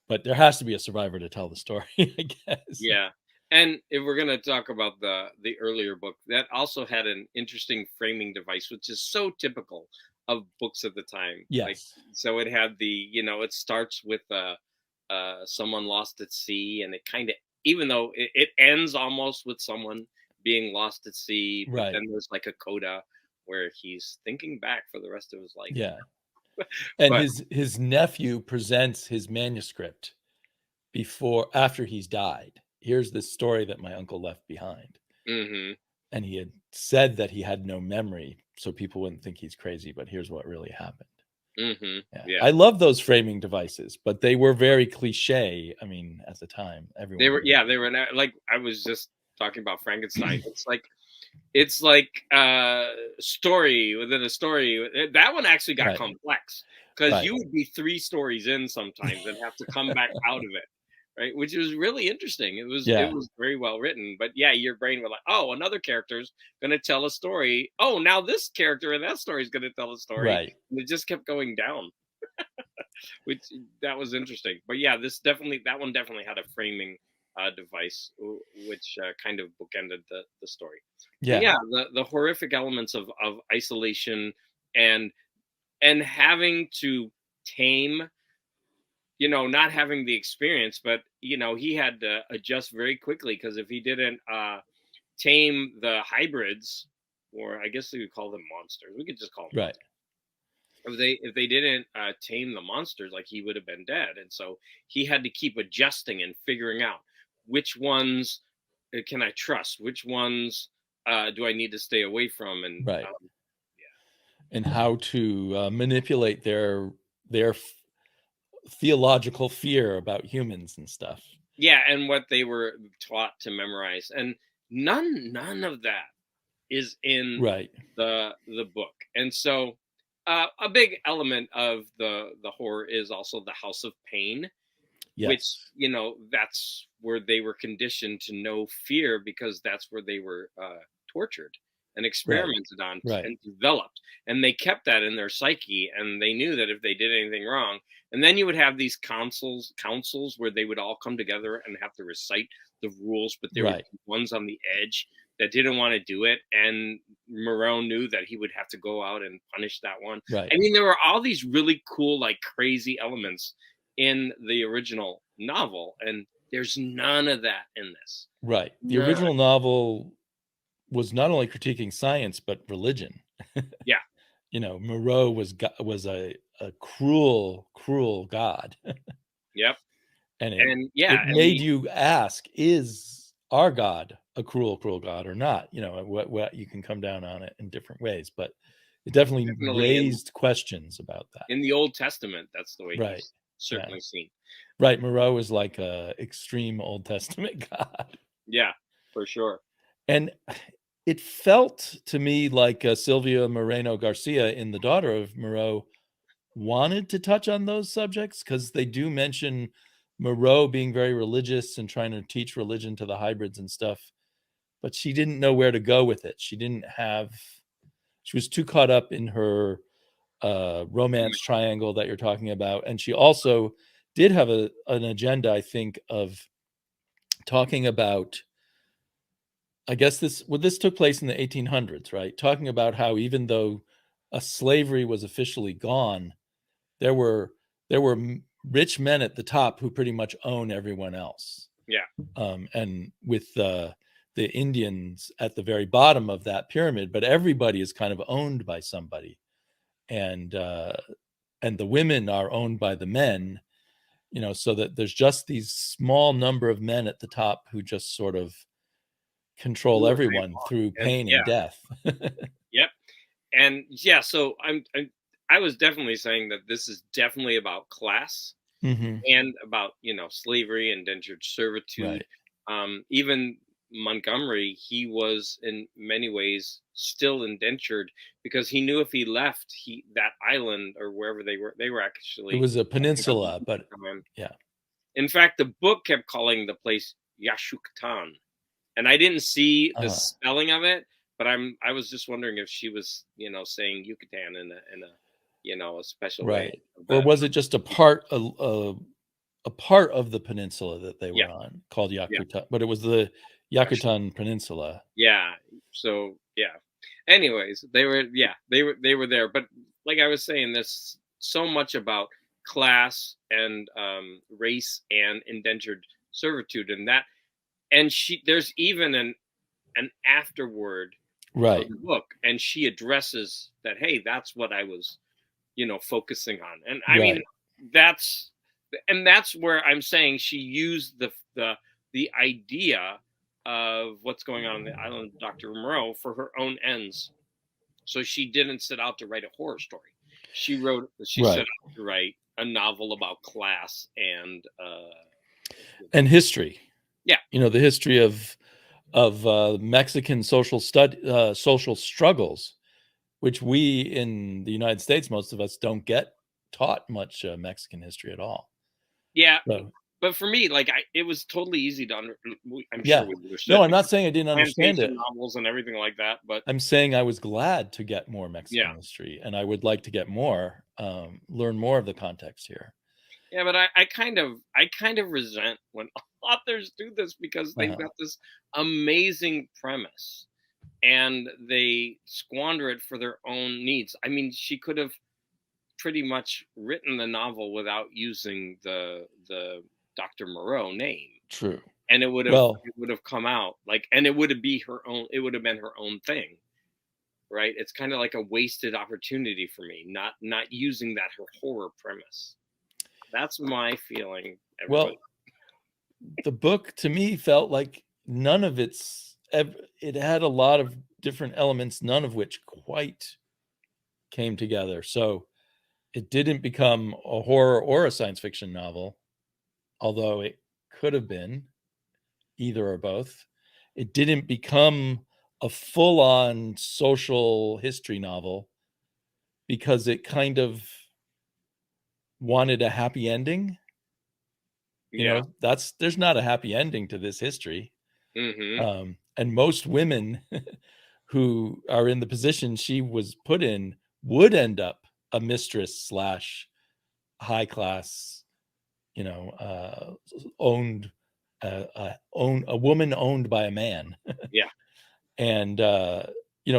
A: but there has to be a survivor to tell the story, I guess.
B: Yeah. And if we're gonna talk about the earlier book, that also had an interesting framing device, which is so typical of books of the time. Like
A: Yes.
B: so it had it starts with someone lost at sea, and it kind of, even though it ends almost with someone being lost at sea, but
A: Right.
B: then there's like a coda where he's thinking back for the rest of his life.
A: Yeah. And
B: But
A: his nephew presents his manuscript after he's died. Here's this story that my uncle left behind.
B: hmm
A: And he had said that he had no memory, so people wouldn't think he's crazy, but here's what really happened. Yeah.
B: yeah,
A: I love those framing devices, but they were very cliche. I mean, at the time, everyone
B: they were like, I was just talking about Frankenstein. It's like story within a story. That one actually got
A: right.
B: complex because
A: Right.
B: you would be 3 stories in sometimes and have to come back out of it, right? Which was really interesting. It
A: Yeah.
B: was very well written. But yeah, your brain was like, oh, another character's gonna tell a story. Oh, now this character in that story is gonna tell a story.
A: Right.
B: And it just kept going down, which that was interesting. But yeah, that one definitely had a framing device, which kind of bookended the story. But
A: Yeah.
B: yeah, the horrific elements of isolation and having to tame, not having the experience, but he had to adjust very quickly because if he didn't tame the hybrids, or I guess we could call them monsters, we could just call them
A: Right.
B: monsters. If they didn't tame the monsters, like he would have been dead, and so he had to keep adjusting and figuring out which ones can I trust, which ones do I need to stay away from, and
A: Right. And how to manipulate their theological fear about humans and stuff.
B: yeah, and what they were taught to memorize, and none of that is in
A: Right.
B: the book, and so a big element of the horror is also the House of Pain, which
A: Yes.
B: that's where they were conditioned to know fear because that's where they were tortured and
A: Right.
B: experimented on
A: Right.
B: and developed, and they kept that in their psyche, and they knew that if they did anything wrong, and then you would have these councils where they would all come together and have to recite the rules, but there would
A: Right.
B: be ones on the edge that didn't want to do it, and Moreau knew that he would have to go out and punish that one.
A: Right.
B: I mean, there were all these really cool, like crazy elements in the original novel, and there's none of that in this.
A: Right. The
B: None.
A: original novel was not only critiquing science but religion.
B: Yeah.
A: You know, Moreau was a cruel god,
B: Yep.
A: and
B: And yeah,
A: it
B: and
A: made you ask, is our God a cruel god or not? You know, what you can come down on it in different ways, but it definitely
B: definitely
A: raised questions about that.
B: in the Old Testament, that's the way
A: Right.
B: he's
A: Yeah.
B: certainly seen.
A: Right. Moreau is like a extreme Old Testament god.
B: Yeah, for sure.
A: And it felt to me like Silvia Moreno Garcia in The Daughter of Moreau wanted to touch on those subjects, because they do mention Moreau being very religious and trying to teach religion to the hybrids and stuff, but she didn't know where to go with it. She was too caught up in her romance triangle that you're talking about, and she also did have an agenda, I think, of talking about, I guess this took place in the 1800s, right? Talking about how even though slavery was officially gone, there were rich men at the top who pretty much own everyone else.
B: Yeah.
A: And with the Indians at the very bottom of that pyramid, but everybody is kind of owned by somebody, and the women are owned by the men. You know, so that there's just these small number of men at the top who just sort of control everyone through pain and death.
B: Yep. And yeah, so I was definitely saying that this is definitely about class and about, slavery, indentured servitude.
A: Right.
B: Even Montgomery, he was in many ways still indentured, because he knew if he left that island or wherever they were actually,
A: It was a peninsula, but yeah.
B: In fact, the book kept calling the place Yashuktan, and I didn't see the spelling of it, but I was just wondering if she was, saying Yucatan in a special way.
A: Right. Or was it just a part of the peninsula that they were on called Yakutan? But it was the Yakutan Peninsula.
B: Yeah. So yeah. Anyways, they were there, but like I was saying, there's so much about class and race and indentured servitude, and that, and there's even an afterword
A: Right.
B: of the book, and she addresses that, hey, that's what I was focusing on. And I mean, that's where I'm saying she used the idea of what's going on the island of Dr. Moreau for her own ends. So she didn't set out to write a horror story. She set out to write a novel about class and
A: history.
B: Yeah.
A: The history of Mexican social struggles, which we in the United States, most of us don't get taught much Mexican history at all.
B: Yeah. But for me, like, it was totally easy to I'm sure we understood.
A: No, I'm not saying I didn't understand it.
B: Novels and everything like that, but
A: I'm saying I was glad to get more Mexican history, and I would like to get more, learn more of the context here.
B: Yeah, but I kind of resent when authors do this, because they've got this amazing premise and they squander it for their own needs. I mean, she could have pretty much written the novel without using the Dr. Moreau name.
A: True.
B: And it would have come out like, and it would have been her own thing. Right? It's kind of like a wasted opportunity for me, not using her horror premise. That's my feeling. Everybody.
A: Well, the book to me felt like none of it had a lot of different elements, none of which quite came together. So it didn't become a horror or a science fiction novel, although it could have been either or both. It didn't become a full-on social history novel, because it kind of wanted a happy ending. There's not a happy ending to this history. And most women who are in the position she was put in would end up a mistress / high class, owned a woman owned by a man.
B: Yeah.
A: and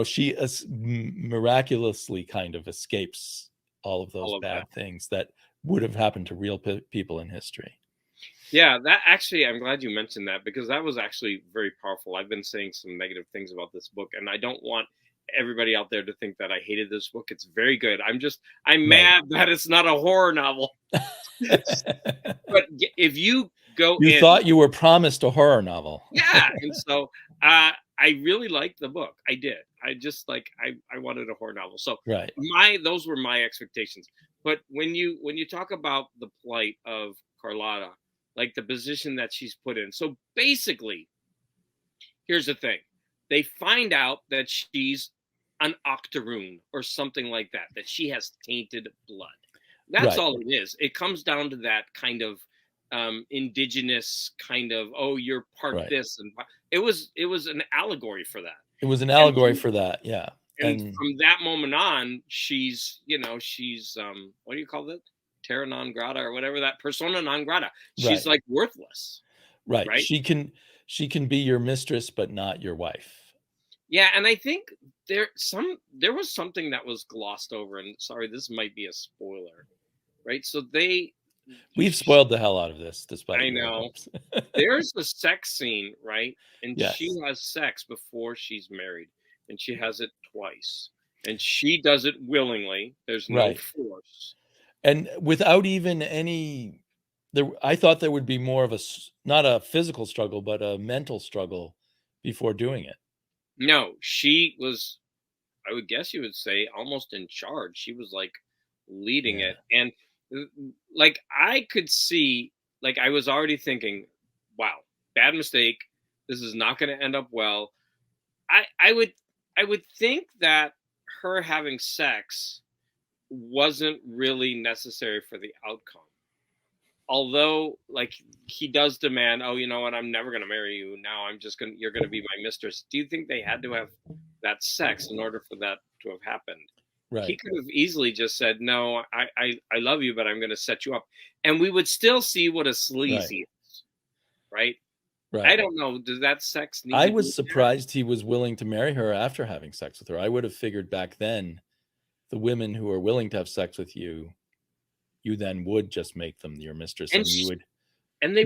A: she miraculously kind of escapes all of those
B: all of that.
A: bad things that would have happened to real people in history.
B: Yeah, that actually, I'm glad you mentioned that because that was actually very powerful. I've been saying some negative things about this book, and I don't want everybody out there to think that I hated this book. It's very good. I'm
A: Right.
B: mad that it's not a horror novel. But if you go
A: You
B: in,
A: thought you were promised a horror novel.
B: yeah, and so I really liked the book. I did. I just like I wanted a horror novel. So
A: Right.
B: those were my expectations. But when you talk about the plight of Carlotta, like the position that she's put in. So basically, here's the thing. They find out that she's an octoroon or something like that, that she has tainted blood. That's
A: Right.
B: all it is. It comes down to that kind of indigenous kind of, oh, you're part
A: Right.
B: this, and it was an allegory for that.
A: It was an
B: And
A: allegory for that. Yeah.
B: and from that moment on, she's what do you call it? Terra non grata or whatever, that persona non grata. She's
A: Right.
B: like worthless.
A: Right.
B: Right.
A: She can be your mistress, but not your wife.
B: Yeah, and I think there was something that was glossed over, and sorry, this might be a spoiler, right? So
A: We've spoiled the hell out of this, despite
B: I
A: your
B: know
A: hopes.
B: there's a sex scene, right? And
A: Yes.
B: she has sex before she's married, and she has it twice, and she does it willingly. There's no
A: Right.
B: force,
A: And without even any I thought there would be more of not a physical struggle, but a mental struggle before doing it.
B: no. She was, I would guess you would say, almost in charge. She was like leading
A: Yeah.
B: it, and like I could see, like I was already thinking, wow, bad mistake. This is not going to end up well. I would think that her having sex wasn't really necessary for the outcome. Although, like, he does demand, oh, you know what, I'm never going to marry you. Now you're going to be my mistress. Do you think they had to have that sex in order for that to have happened? He
A: Right.
B: could have easily just said, no, I love you, but I'm going to set you up. And we would still see what a sleazy is, right?
A: Right.
B: I don't know. Does that sex need
A: I
B: to be
A: was
B: there?
A: surprised he was willing to marry her after having sex with her. I would have figured back then the women who are willing to have sex with you then would just make them your mistress, and you would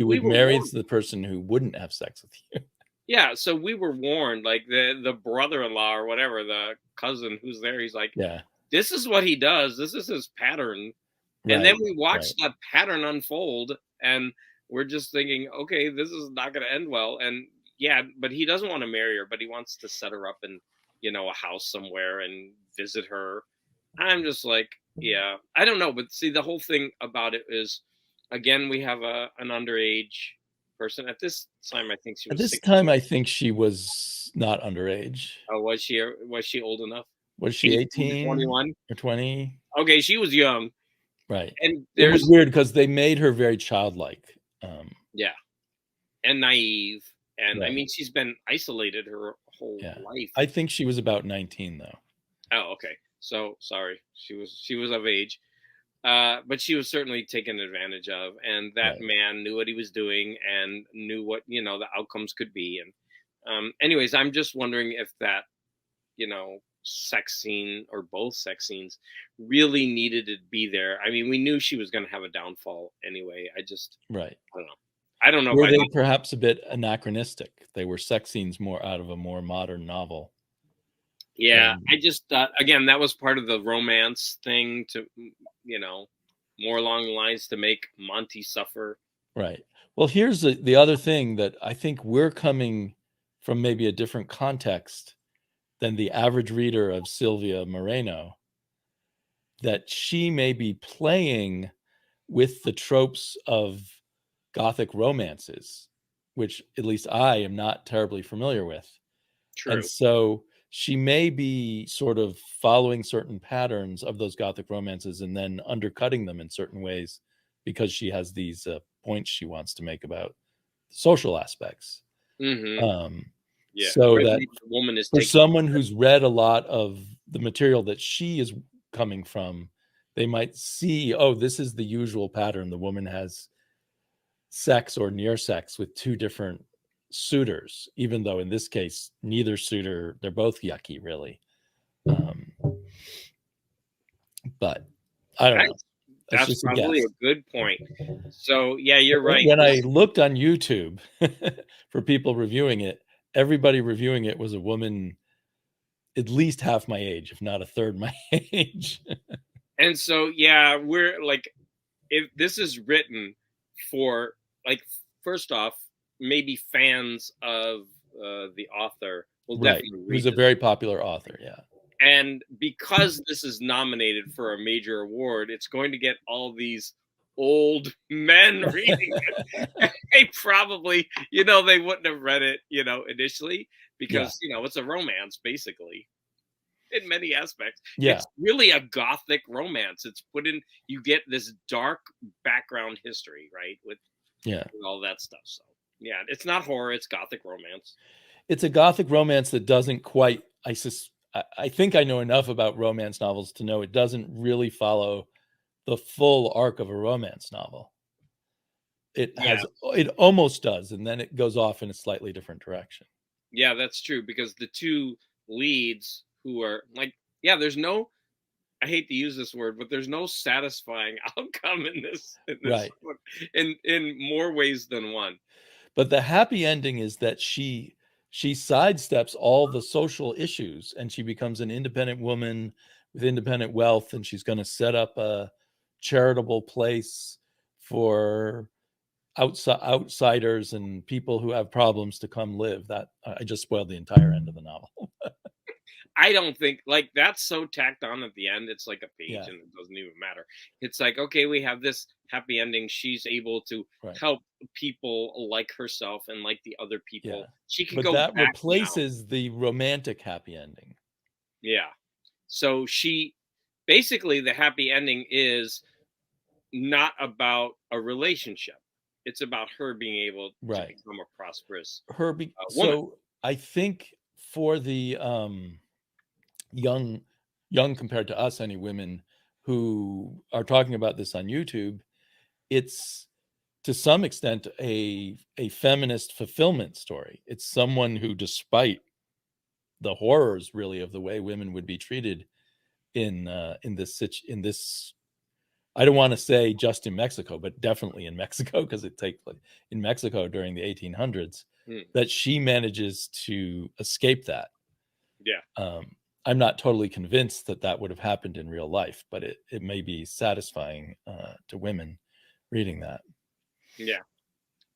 B: we were
A: marry
B: warned.
A: the person who wouldn't have sex with you.
B: Yeah, so we were warned, like the brother-in-law or whatever, the cousin who's there, he's like,
A: Yeah.
B: this is what he does. This is his pattern.
A: Right.
B: And then we watched
A: Right.
B: that pattern unfold, and we're just thinking, okay, this is not going to end well. And yeah, but he doesn't want to marry her, but he wants to set her up in, a house somewhere and visit her. I'm just like, yeah, I don't know. But see, the whole thing about it is, again, we have an underage person. At this time, I think she
A: At
B: was
A: this
B: 16.
A: time, I think she was not underage.
B: Oh, was she old enough?
A: Was she 18
B: 21?
A: or 20?
B: Okay, she was young.
A: Right.
B: And
A: It was
B: there's,
A: weird because they made her very childlike.
B: yeah, and naive. And I
A: Right.
B: mean, she's been isolated her whole
A: Yeah.
B: life.
A: I think she was about 19, though.
B: Oh, okay. So sorry, she was of age, but she was certainly taken advantage of, and that
A: Right.
B: man knew what he was doing and knew what the outcomes could be. And anyways, I'm just wondering if that sex scene or both sex scenes really needed to be there. I mean, we knew she was going to have a downfall anyway. I
A: Right.
B: don't know. I don't know.
A: Were
B: If
A: they perhaps a bit anachronistic? They were sex scenes more out of a more modern novel.
B: Yeah, I just thought, again, that was part of the romance thing to, more along the lines to make Monty suffer.
A: Right. Well, here's the other thing that I think we're coming from maybe a different context than the average reader of Sylvia Moreno, that she may be playing with the tropes of Gothic romances, which at least I am not terribly familiar with.
B: True.
A: And so she may be sort of following certain patterns of those Gothic romances and then undercutting them in certain ways because she has these points she wants to make about social aspects.
B: Mm-hmm. Yeah.
A: So that
B: the woman is
A: for someone who's read a lot of the material that she is coming from, they might see, oh, this is the usual pattern. The woman has sex or near sex with two different suitors, even though in this case neither suitor, they're both yucky, really. But I don't know. That's
B: That's
A: just a
B: probably
A: guess.
B: a good point. So yeah, you're right.
A: When I looked on YouTube for people reviewing it, everybody reviewing it was a woman at least half my age, if not a third my age.
B: And so yeah, we're like, if this is written for, like, first off, maybe fans of the author will
A: Right.
B: definitely
A: Who's
B: read
A: a
B: this.
A: very popular author. Yeah.
B: And because this is nominated for a major award, it's going to get all these old men reading it. They probably, they wouldn't have read it, initially,
A: Yeah.
B: because, it's a romance, basically, in many aspects.
A: Yeah.
B: It's really a gothic romance. It's put in, you get this dark background history, right? With
A: Yeah.
B: all that stuff. So, yeah, it's not horror, it's gothic romance.
A: It's a gothic romance that doesn't quite, I think I know enough about romance novels to know it doesn't really follow the full arc of a romance novel.
B: Yeah.
A: It almost does, and then it goes off in a slightly different direction.
B: Yeah, that's true, because the two leads who are like, yeah, there's no, I hate to use this word, but there's no satisfying outcome in this
A: Right.
B: one, in more ways than one.
A: But the happy ending is that she sidesteps all the social issues and she becomes an independent woman with independent wealth, and she's going to set up a charitable place for outsiders and people who have problems to come live. That I just spoiled the entire end of the novel.
B: I don't think, like, that's so tacked on at the end. It's like a page,
A: Yeah.
B: and it doesn't even matter. It's like, okay, we have this happy ending. She's able to
A: Right.
B: help people like herself and like the other people.
A: Yeah.
B: She can
A: But
B: go
A: that
B: back now.
A: replaces the romantic happy ending.
B: Yeah. So she, basically, the happy ending is not about a relationship. It's about her being able to
A: Right.
B: become a prosperous woman.
A: So I think for the young compared to us, any women who are talking about this on YouTube, it's to some extent a feminist fulfillment story. It's someone who, despite the horrors really of the way women would be treated in this, I don't want to say just in Mexico, but definitely in Mexico, because it takes place in Mexico during the 1800s, that she manages to escape that.
B: Yeah.
A: I'm not totally convinced that that would have happened in real life, but it may be satisfying to women reading that.
B: Yeah.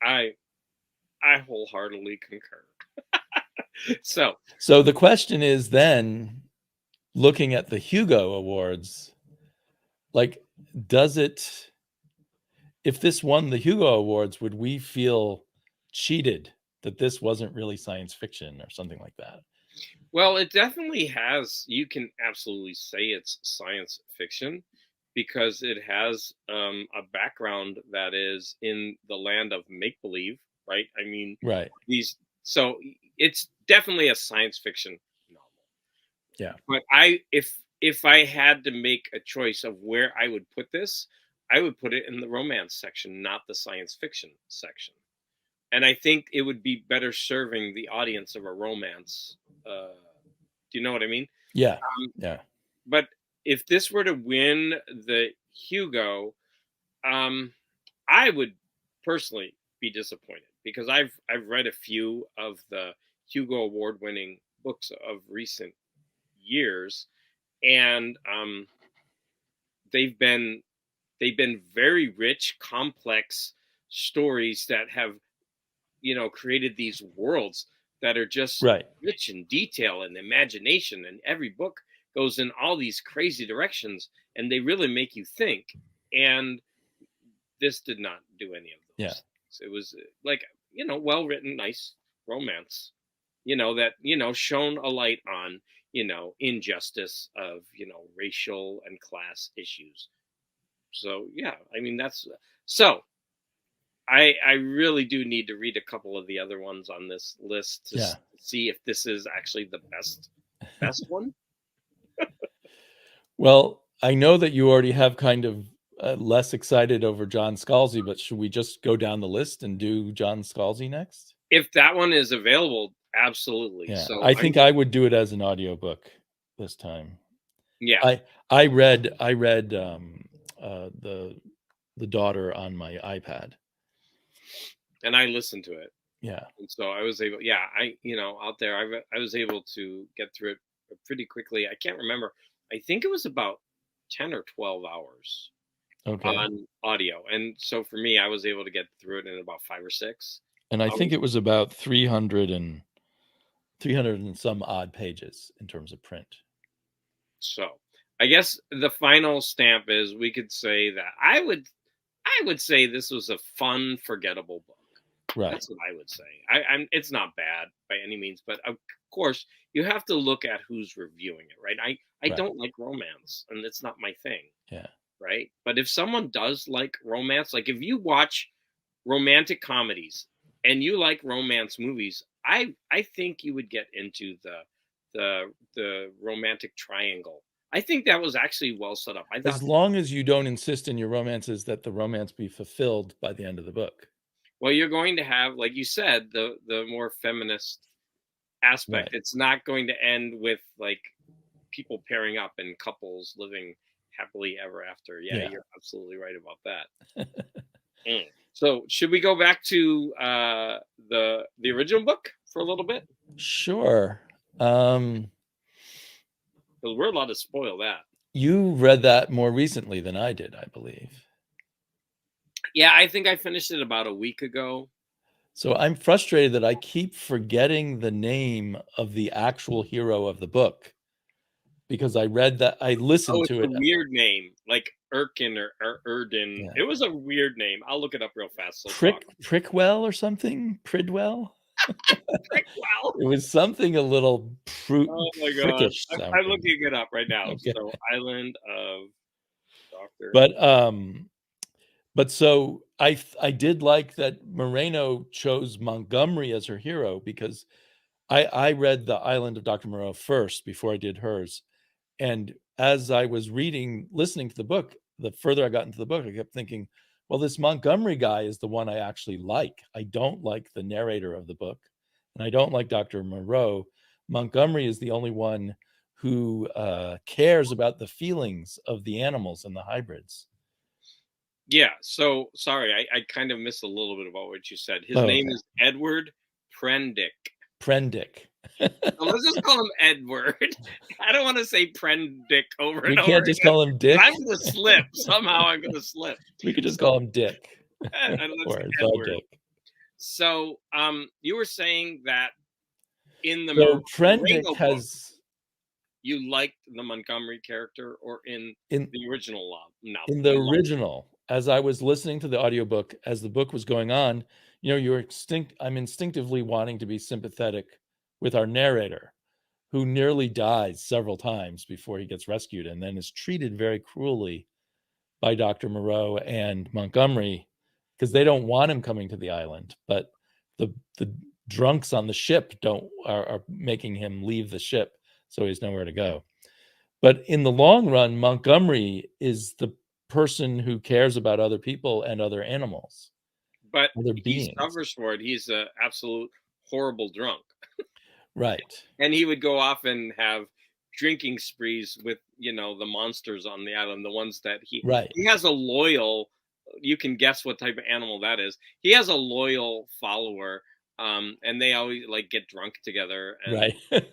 B: I wholeheartedly concur. So
A: the question is then, looking at the Hugo Awards, like, if this won the Hugo Awards, would we feel cheated that this wasn't really science fiction or something like that?
B: Well, it definitely has. You can absolutely say it's science fiction, because it has a background that is in the land of make believe, right? I mean,
A: right.
B: So it's definitely a science fiction novel.
A: Yeah.
B: But if I had to make a choice of where I would put this, I would put it in the romance section, not the science fiction section. And I think it would be better serving the audience of a romance. Do you know what I mean?
A: Yeah. Yeah.
B: But if this were to win the Hugo, I would personally be disappointed, because I've read a few of the Hugo Award winning books of recent years, and they've been very rich, complex stories that have created these worlds that are just
A: right.
B: rich in detail and imagination, and every book goes in all these crazy directions, and they really make you think. And this did not do any of those things. It was like, well written, nice romance, that shone a light on injustice of racial and class issues. So yeah, I mean, that's so I really do need to read a couple of the other ones on this list to see if this is actually the best one.
A: Well, I know that you already have kind of less excited over John Scalzi, but should we just go down the list and do John Scalzi next?
B: If that one is available, absolutely.
A: Yeah,
B: So
A: I think I would do it as an audiobook this time.
B: yeah,
A: I read the daughter on my iPad.
B: and I listened to it.
A: Yeah.
B: And so I was able, yeah, out there, I was able to get through it pretty quickly. I can't remember. I think it was about 10 or 12 hours
A: Okay.
B: on audio. And so for me, I was able to get through it in about 5 or 6
A: And I think
B: hours.
A: it was about 300 and some odd pages in terms of print.
B: So I guess the final stamp is we could say that I would say this was a fun, forgettable book.
A: Right.
B: That's what I would say. It's not bad by any means, but of course you have to look at who's reviewing it, right? I
A: Right.
B: don't like romance, and it's not my thing,
A: Yeah.
B: right? But if someone does like romance, like if you watch romantic comedies and you like romance movies, I think you would get into the romantic triangle. I think that was actually well set up. I thought,
A: As long as you don't insist in your romances that the romance be fulfilled by the end of the book.
B: well, you're going to have, like you said, the more feminist aspect.
A: Right.
B: It's not going to end with like people pairing up and couples living happily ever after. Yeah. You're absolutely right about that. So should we go back to the original book for a little bit?
A: Sure.
B: Because we're allowed to spoil that.
A: You read that more recently than I did, I believe.
B: Yeah, I think I finished it about a week ago.
A: So I'm frustrated that I keep forgetting the name of the actual hero of the book, because I read that, I listened
B: It's
A: to
B: a
A: it.
B: weird name, like Erkin or Erden.
A: Yeah.
B: It was a weird name. I'll look it up real fast.
A: Prickwell or something? Pridwell?
B: Prickwell.
A: It was something a little
B: Oh my god.
A: prickish
B: I'm
A: sounding.
B: looking it up right now.
A: Okay.
B: So Island of Dr.
A: But so I did like that Moreno chose Montgomery as her hero, because I read The Island of Dr. Moreau first before I did hers. And as I was listening to the book, the further I got into the book, I kept thinking, well, this Montgomery guy is the one I actually like. I don't like the narrator of the book, and I don't like Dr. Moreau. Montgomery is the only one who cares about the feelings of the animals and the hybrids.
B: Yeah, so sorry, I kind of missed a little bit about what you said. His
A: Oh,
B: name
A: okay.
B: is Edward Prendick.
A: Prendick.
B: So let's just call him Edward. I don't want to say Prendick over and
A: We
B: over.
A: can't just call him Dick.
B: I'm gonna slip. Somehow I'm gonna slip.
A: We could just call him Dick.
B: And let's
A: Or
B: say
A: the
B: Edward.
A: Dick.
B: So you were saying that in the
A: So Prendick
B: Moreno
A: has
B: book, you liked the Montgomery character, or in the original novel?
A: In the original, as I was listening to the audiobook, as the book was going on, I'm instinctively wanting to be sympathetic with our narrator, who nearly dies several times before he gets rescued, and then is treated very cruelly by Dr. Moreau and Montgomery, because they don't want him coming to the island, but the drunks on the ship are making him leave the ship, so he's nowhere to go. But in the long run, Montgomery is the person who cares about other people and other animals.
B: But
A: other
B: he
A: beings.
B: suffers for it. He's an absolute horrible drunk.
A: Right.
B: And he would go off and have drinking sprees with, the monsters on the island, the ones that he has a loyal, you can guess what type of animal that is. He has a loyal follower, and they always like get drunk together. And
A: right.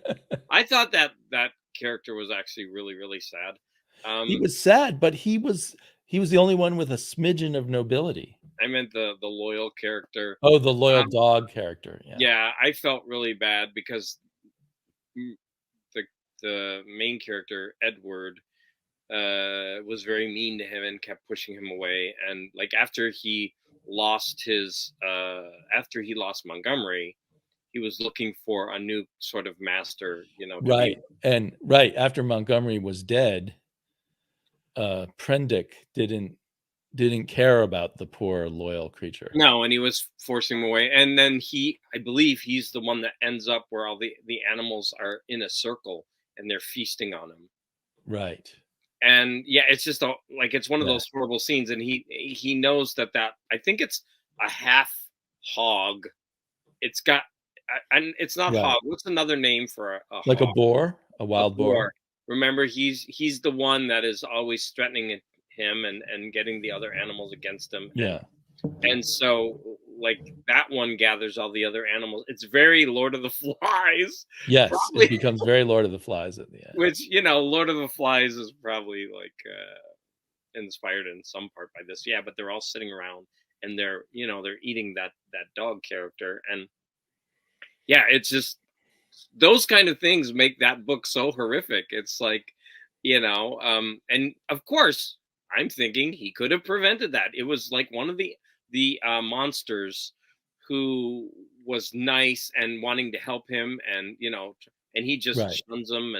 B: I thought that character was actually really, really sad.
A: He was sad, but he was the only one with a smidgen of nobility.
B: I meant the loyal character.
A: Oh, the loyal dog character.
B: Yeah, I felt really bad because the main character, Edward, was very mean to him and kept pushing him away. And like after he lost Montgomery, he was looking for a new sort of master,
A: Right. And after Montgomery was dead, Prendick didn't care about the poor loyal creature.
B: No, and he was forcing him away. And then I believe he's the one that ends up where all the animals are in a circle and they're feasting on him.
A: Right.
B: And yeah, it's just it's one of those horrible scenes. And he knows that I think it's a half hog it's got, and it's not
A: Right.
B: hog. What's another name for a
A: Like a
B: hog?
A: boar, a
B: A
A: wild boar.
B: boar. Remember, he's the one that is always threatening him and getting the other animals against him,
A: Yeah.
B: and so like that one gathers all the other animals. It's very Lord of the Flies,
A: Yes, it
B: probably.
A: becomes very Lord of the Flies at the end.
B: Which Lord of the Flies is probably like inspired in some part by this. Yeah, but they're all sitting around and they're eating that dog character, and yeah, it's just those kind of things make that book so horrific. It's like, and of course, I'm thinking he could have prevented that. It was like one of the monsters who was nice and wanting to help him, and and he just
A: Right.
B: shuns them,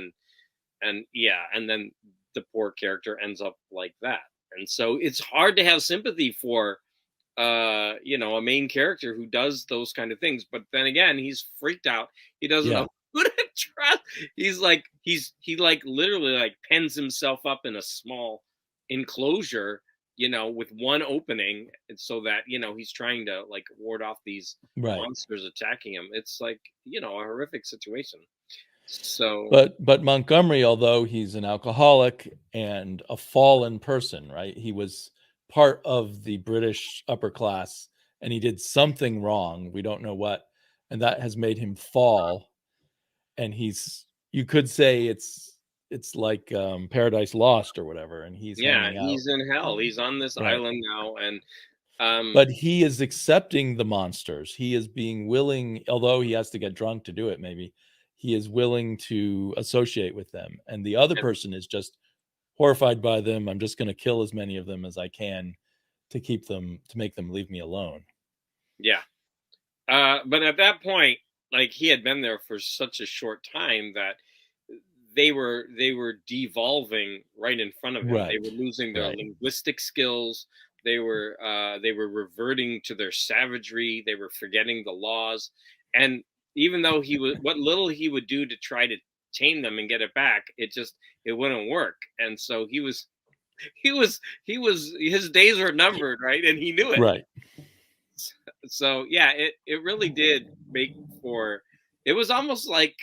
B: and yeah, and then the poor character ends up like that. And so it's hard to have sympathy for a main character who does those kind of things. But then again, he's freaked out. He doesn't
A: Yeah.
B: know who to trust. He like literally like pens himself up in a small enclosure, with one opening, and so that he's trying to like ward off these
A: Right.
B: monsters attacking him. It's like a horrific situation. So
A: But Montgomery, although he's an alcoholic and a fallen person, right? He was part of the British upper class and he did something wrong. We don't know what. And that has made him fall. And you could say it's like Paradise Lost or whatever, and he's
B: yeah,
A: hanging out.
B: he's in hell. He's on this
A: Right.
B: island now, and um,
A: But he is accepting the monsters. He is being willing, although he has to get drunk to do it, maybe, he is willing to associate with them. And the other
B: and-
A: person is just horrified by them. I'm just going to kill as many of them as I can to make them leave me alone.
B: yeah. But at that point, like he had been there for such a short time that they were devolving right in front of him. They
A: Right.
B: were losing their
A: Right.
B: linguistic skills. They were reverting to their savagery. They were forgetting the laws. And even though what little he would do to try to tame them and get it back, it wouldn't work. And so his days were numbered, right? And he knew it.
A: Right.
B: So yeah, it really did make for, it was almost like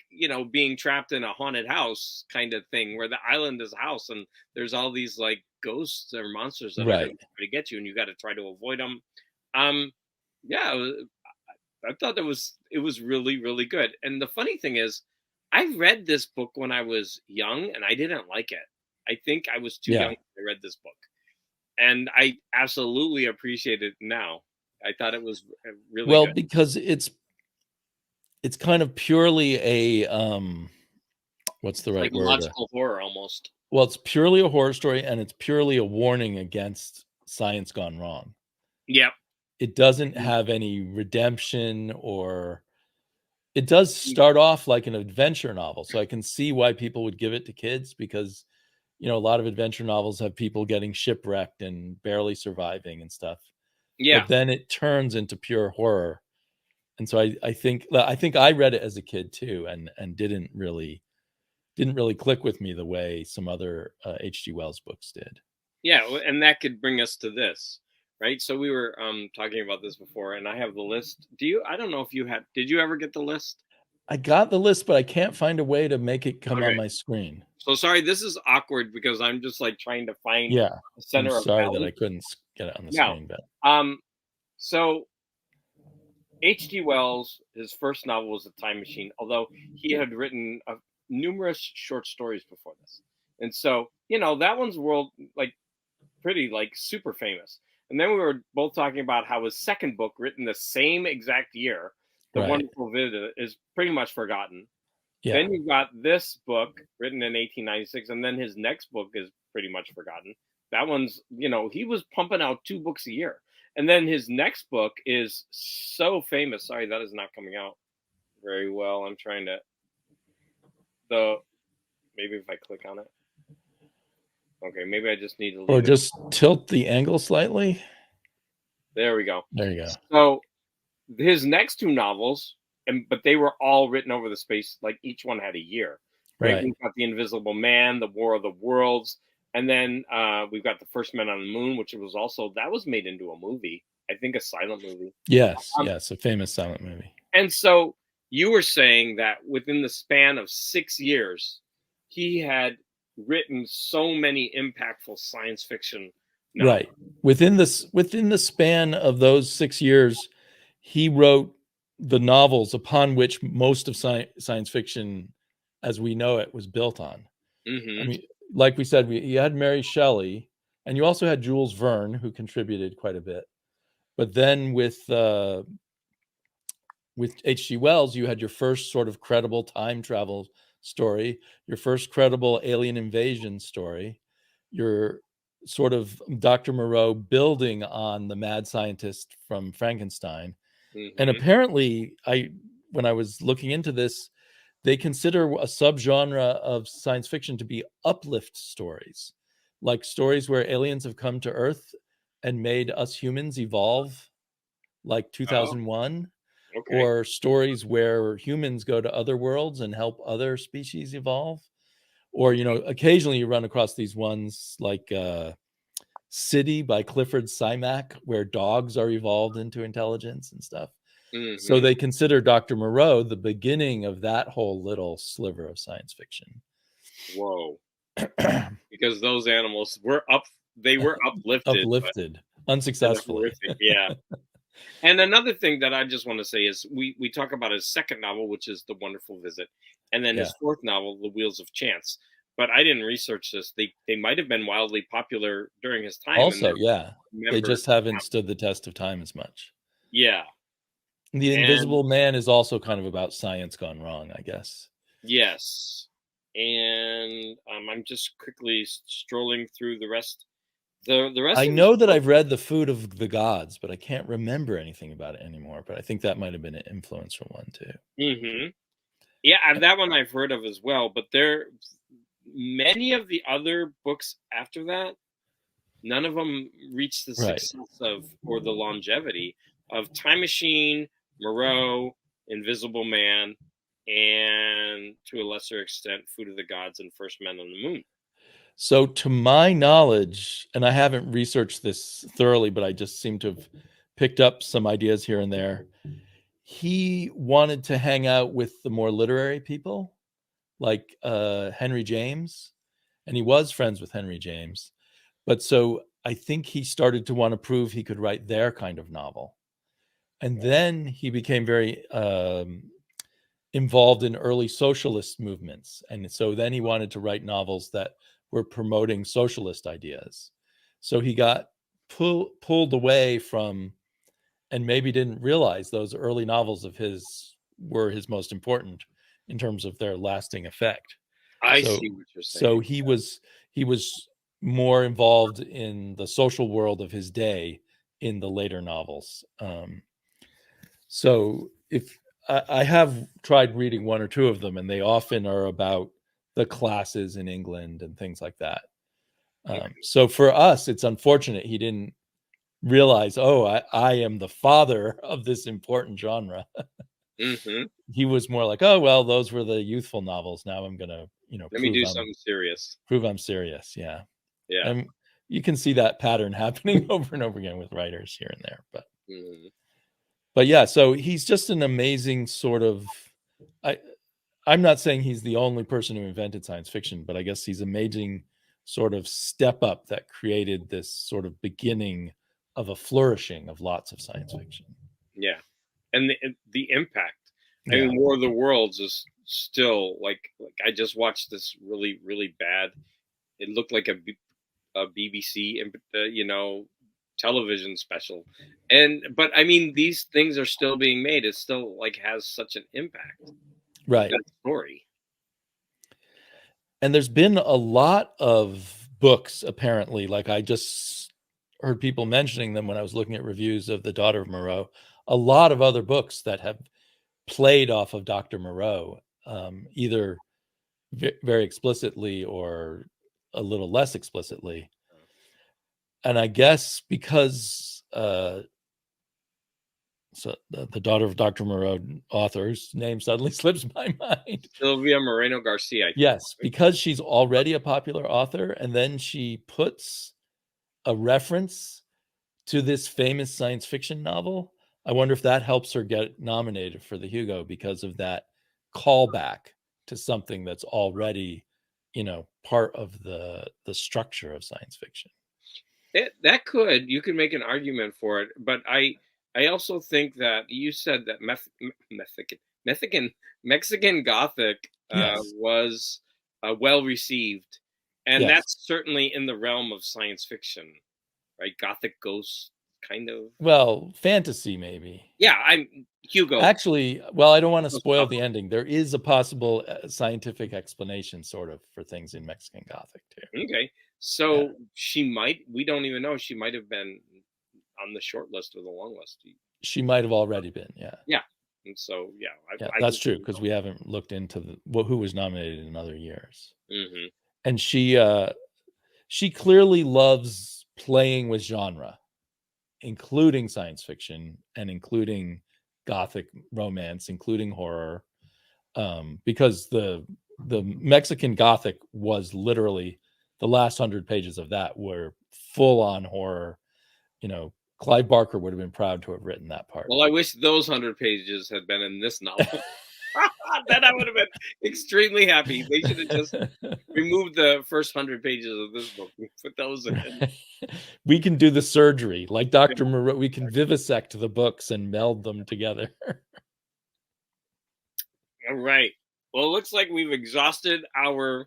B: being trapped in a haunted house kind of thing, where the island is a house and there's all these like ghosts or monsters that are going
A: Right.
B: to try to get you, and you got to try to avoid them. um yeah, I thought it was really, really good. And the funny thing is, I read this book when I was young and I didn't like it. I think I was too young
A: Yeah.
B: when I read this book, and I absolutely appreciate it now. I thought it was really
A: Well,
B: good.
A: because it's kind of purely a what's the right word?
B: Psychological horror almost.
A: Well, it's purely a horror story and it's purely a warning against science gone wrong.
B: Yep.
A: It doesn't have any redemption, or it does start off like an adventure novel. So I can see why people would give it to kids, because a lot of adventure novels have people getting shipwrecked and barely surviving and stuff.
B: Yeah.
A: But then it turns into pure horror. And so I think I read it as a kid too, and didn't really click with me the way some other H.G. Wells books did.
B: Yeah, and that could bring us to this, right? So we were talking about this before, and I have the list. I don't know if did you ever get the list?
A: I got the list, but I can't find a way to make it come on
B: Okay.
A: my screen.
B: So sorry, this is awkward because I'm just like trying to find
A: Yeah,
B: the
A: I'm
B: center of
A: sorry that I
B: balance.
A: couldn't get it on the
B: No.
A: screen, but
B: So H.G. Wells, his first novel was A Time Machine, although he had written numerous short stories before this. And so, that one's world like pretty like super famous. And then we were both talking about how his second book, written the same exact year, The
A: right.
B: Wonderful Visit, is pretty much forgotten.
A: Yeah.
B: Then you've got this book written in 1896, and then his next book is pretty much forgotten. That one's, he was pumping out 2 books a year. And then his next book is so famous. Sorry, that is not coming out very well. I'm trying to, maybe if I click on it. Okay, maybe I just need to leave
A: Or
B: it.
A: just tilt the angle slightly.
B: There we go.
A: There you go.
B: So his next 2 novels, but they were all written over the space, like each one had a year. Right? We've got The Invisible Man, The War of the Worlds, and then we've got The First Man on the Moon, which was made into a movie. I think a silent movie.
A: Yes, yes, a famous silent movie.
B: And so you were saying that within the span of 6 years, he had written so many impactful science fiction novels.
A: Right. Within the span of those 6 years, he wrote the novels upon which most of science fiction, as we know it, was built on. I
B: Hmm.
A: mean, like we said, you had Mary Shelley, and you also had Jules Verne, who contributed quite a bit. But then with H.G. Wells, you had your first sort of credible time travel story, your first credible alien invasion story, your sort of Dr. Moreau building on the mad scientist from Frankenstein. And
B: Hmm.
A: apparently, when I was looking into this, they consider a subgenre of science fiction to be uplift stories, like stories where aliens have come to Earth and made us humans evolve, like
B: Oh,
A: 2001,
B: okay.
A: or stories where humans go to other worlds and help other species evolve. Or, occasionally you run across these ones like City by Clifford Simak, where dogs are evolved into intelligence and stuff. So
B: Hmm.
A: they consider Dr. Moreau the beginning of that whole little sliver of science fiction.
B: Whoa. Because those animals were they were uplifted, but
A: Uplifted
B: to the
A: unsuccessfully.
B: horrific. Yeah. And another thing that I just want to say is we talk about his second novel, which is The Wonderful Visit, and then
A: Yeah.
B: his fourth novel, The Wheels of Chance. But I didn't research this. They might have been wildly popular during his time, and
A: Also,
B: they're
A: yeah, they
B: remembered.
A: just haven't stood the test of time as much.
B: Yeah,
A: The
B: and
A: Invisible Man is also kind of about science gone wrong, I guess.
B: yes, and I'm just quickly strolling through the rest. The rest
A: I
B: of his
A: know that
B: book.
A: I've read The Food of the Gods, but I can't remember anything about it anymore. But I think that might have been an influential one too.
B: Hmm. Yeah, that one I've heard of as well. But there, many of the other books after that, none of them reached the
A: Right.
B: success of or the longevity of Time Machine, Moreau, Invisible Man, and to a lesser extent, Food of the Gods and First Men on the Moon.
A: So, to my knowledge, and I haven't researched this thoroughly, but I just seem to have picked up some ideas here and there. He wanted to hang out with the more literary people, like Henry James, and he was friends with Henry James. But so I think he started to want to prove he could write their kind of novel. And then he became very involved in early socialist movements. And so then he wanted to write novels that were promoting socialist ideas. So he got pulled away from, and maybe didn't realize those early novels of his were his most important in terms of their lasting effect.
B: I
A: So
B: see what you're
A: so
B: saying.
A: he was more involved in the social world of his day in the later novels. So if I have tried reading one or two of them, and they often are about the classes in England and things like that.
B: Okay.
A: So for us, it's unfortunate he didn't realize, oh, I am the father of this important genre.
B: Hmm.
A: He was more like, oh well, those were the youthful novels. Now I'm gonna,
B: Let me do something serious.
A: prove I'm serious. Yeah,
B: Yeah.
A: and you can see that pattern happening over and over again with writers here and there.
B: Hmm.
A: But yeah, so he's just an amazing sort of. I I'm not saying he's the only person who invented science fiction, but I guess he's amazing sort of step up that created this sort of beginning of a flourishing of lots of science fiction.
B: Yeah. And the impact. I
A: Yeah.
B: mean, War of the Worlds is still like I just watched this really bad. It looked like a BBC, television special, but I mean, these things are still being made. It still like has such an impact.
A: Right.
B: That story.
A: And there's been a lot of books, apparently. Like I just heard people mentioning them when I was looking at reviews of The Daughter of Moreau. A lot of other books that have played off of Dr. Moreau, either very explicitly or a little less explicitly. And I guess because so the daughter of Dr. Moreau author's name suddenly slips my mind.
B: Sylvia Moreno Garcia, I think.
A: Yes, because she's already a popular author, and then she puts a reference to this famous science fiction novel. I wonder if that helps her get nominated for the Hugo because of that callback to something that's already, part of the structure of science fiction.
B: That could, you could make an argument for it, but I also think that you said that Mexican Gothic
A: Yes.
B: was well received, and
A: Yes.
B: that's certainly in the realm of science fiction, right? Gothic ghosts, kind of.
A: Well, fantasy maybe.
B: Yeah, I'm Hugo.
A: Actually, well, I don't want to spoil the ending. There is a possible scientific explanation, sort of, for things in Mexican Gothic too.
B: Okay, so she might. We don't even know. She might have been on the short list or the long list.
A: She might have already been. Yeah.
B: Yeah, and so yeah, I
A: That's true because we haven't looked into who was nominated in other years.
B: Mm-hmm.
A: And she clearly loves playing with genre, including science fiction and including Gothic romance, including horror, because the Mexican Gothic was literally the last 100 pages of that were full on horror. Clive Barker would have been proud to have written that part.
B: Well, I wish those 100 pages had been in this novel. Then I would have been extremely happy. They should have just removed the first 100 pages of this book and put those in.
A: We can do the surgery like Dr. Moreau. We can vivisect the books and meld them together.
B: All right. Well, it looks like we've exhausted our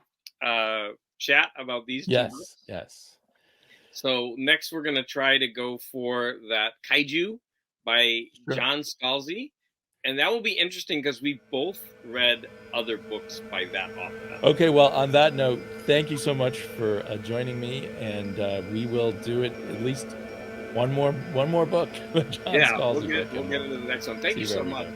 B: chat about these two books.
A: Yes.
B: So next we're going to try to go for that Kaiju by John Scalzi. And that will be interesting because we both read other books by that author.
A: Okay, well, on that note, thank you so much for joining me, and we will do it at least one more book.
B: John Scalzi we'll get into the next one. Thank you so much.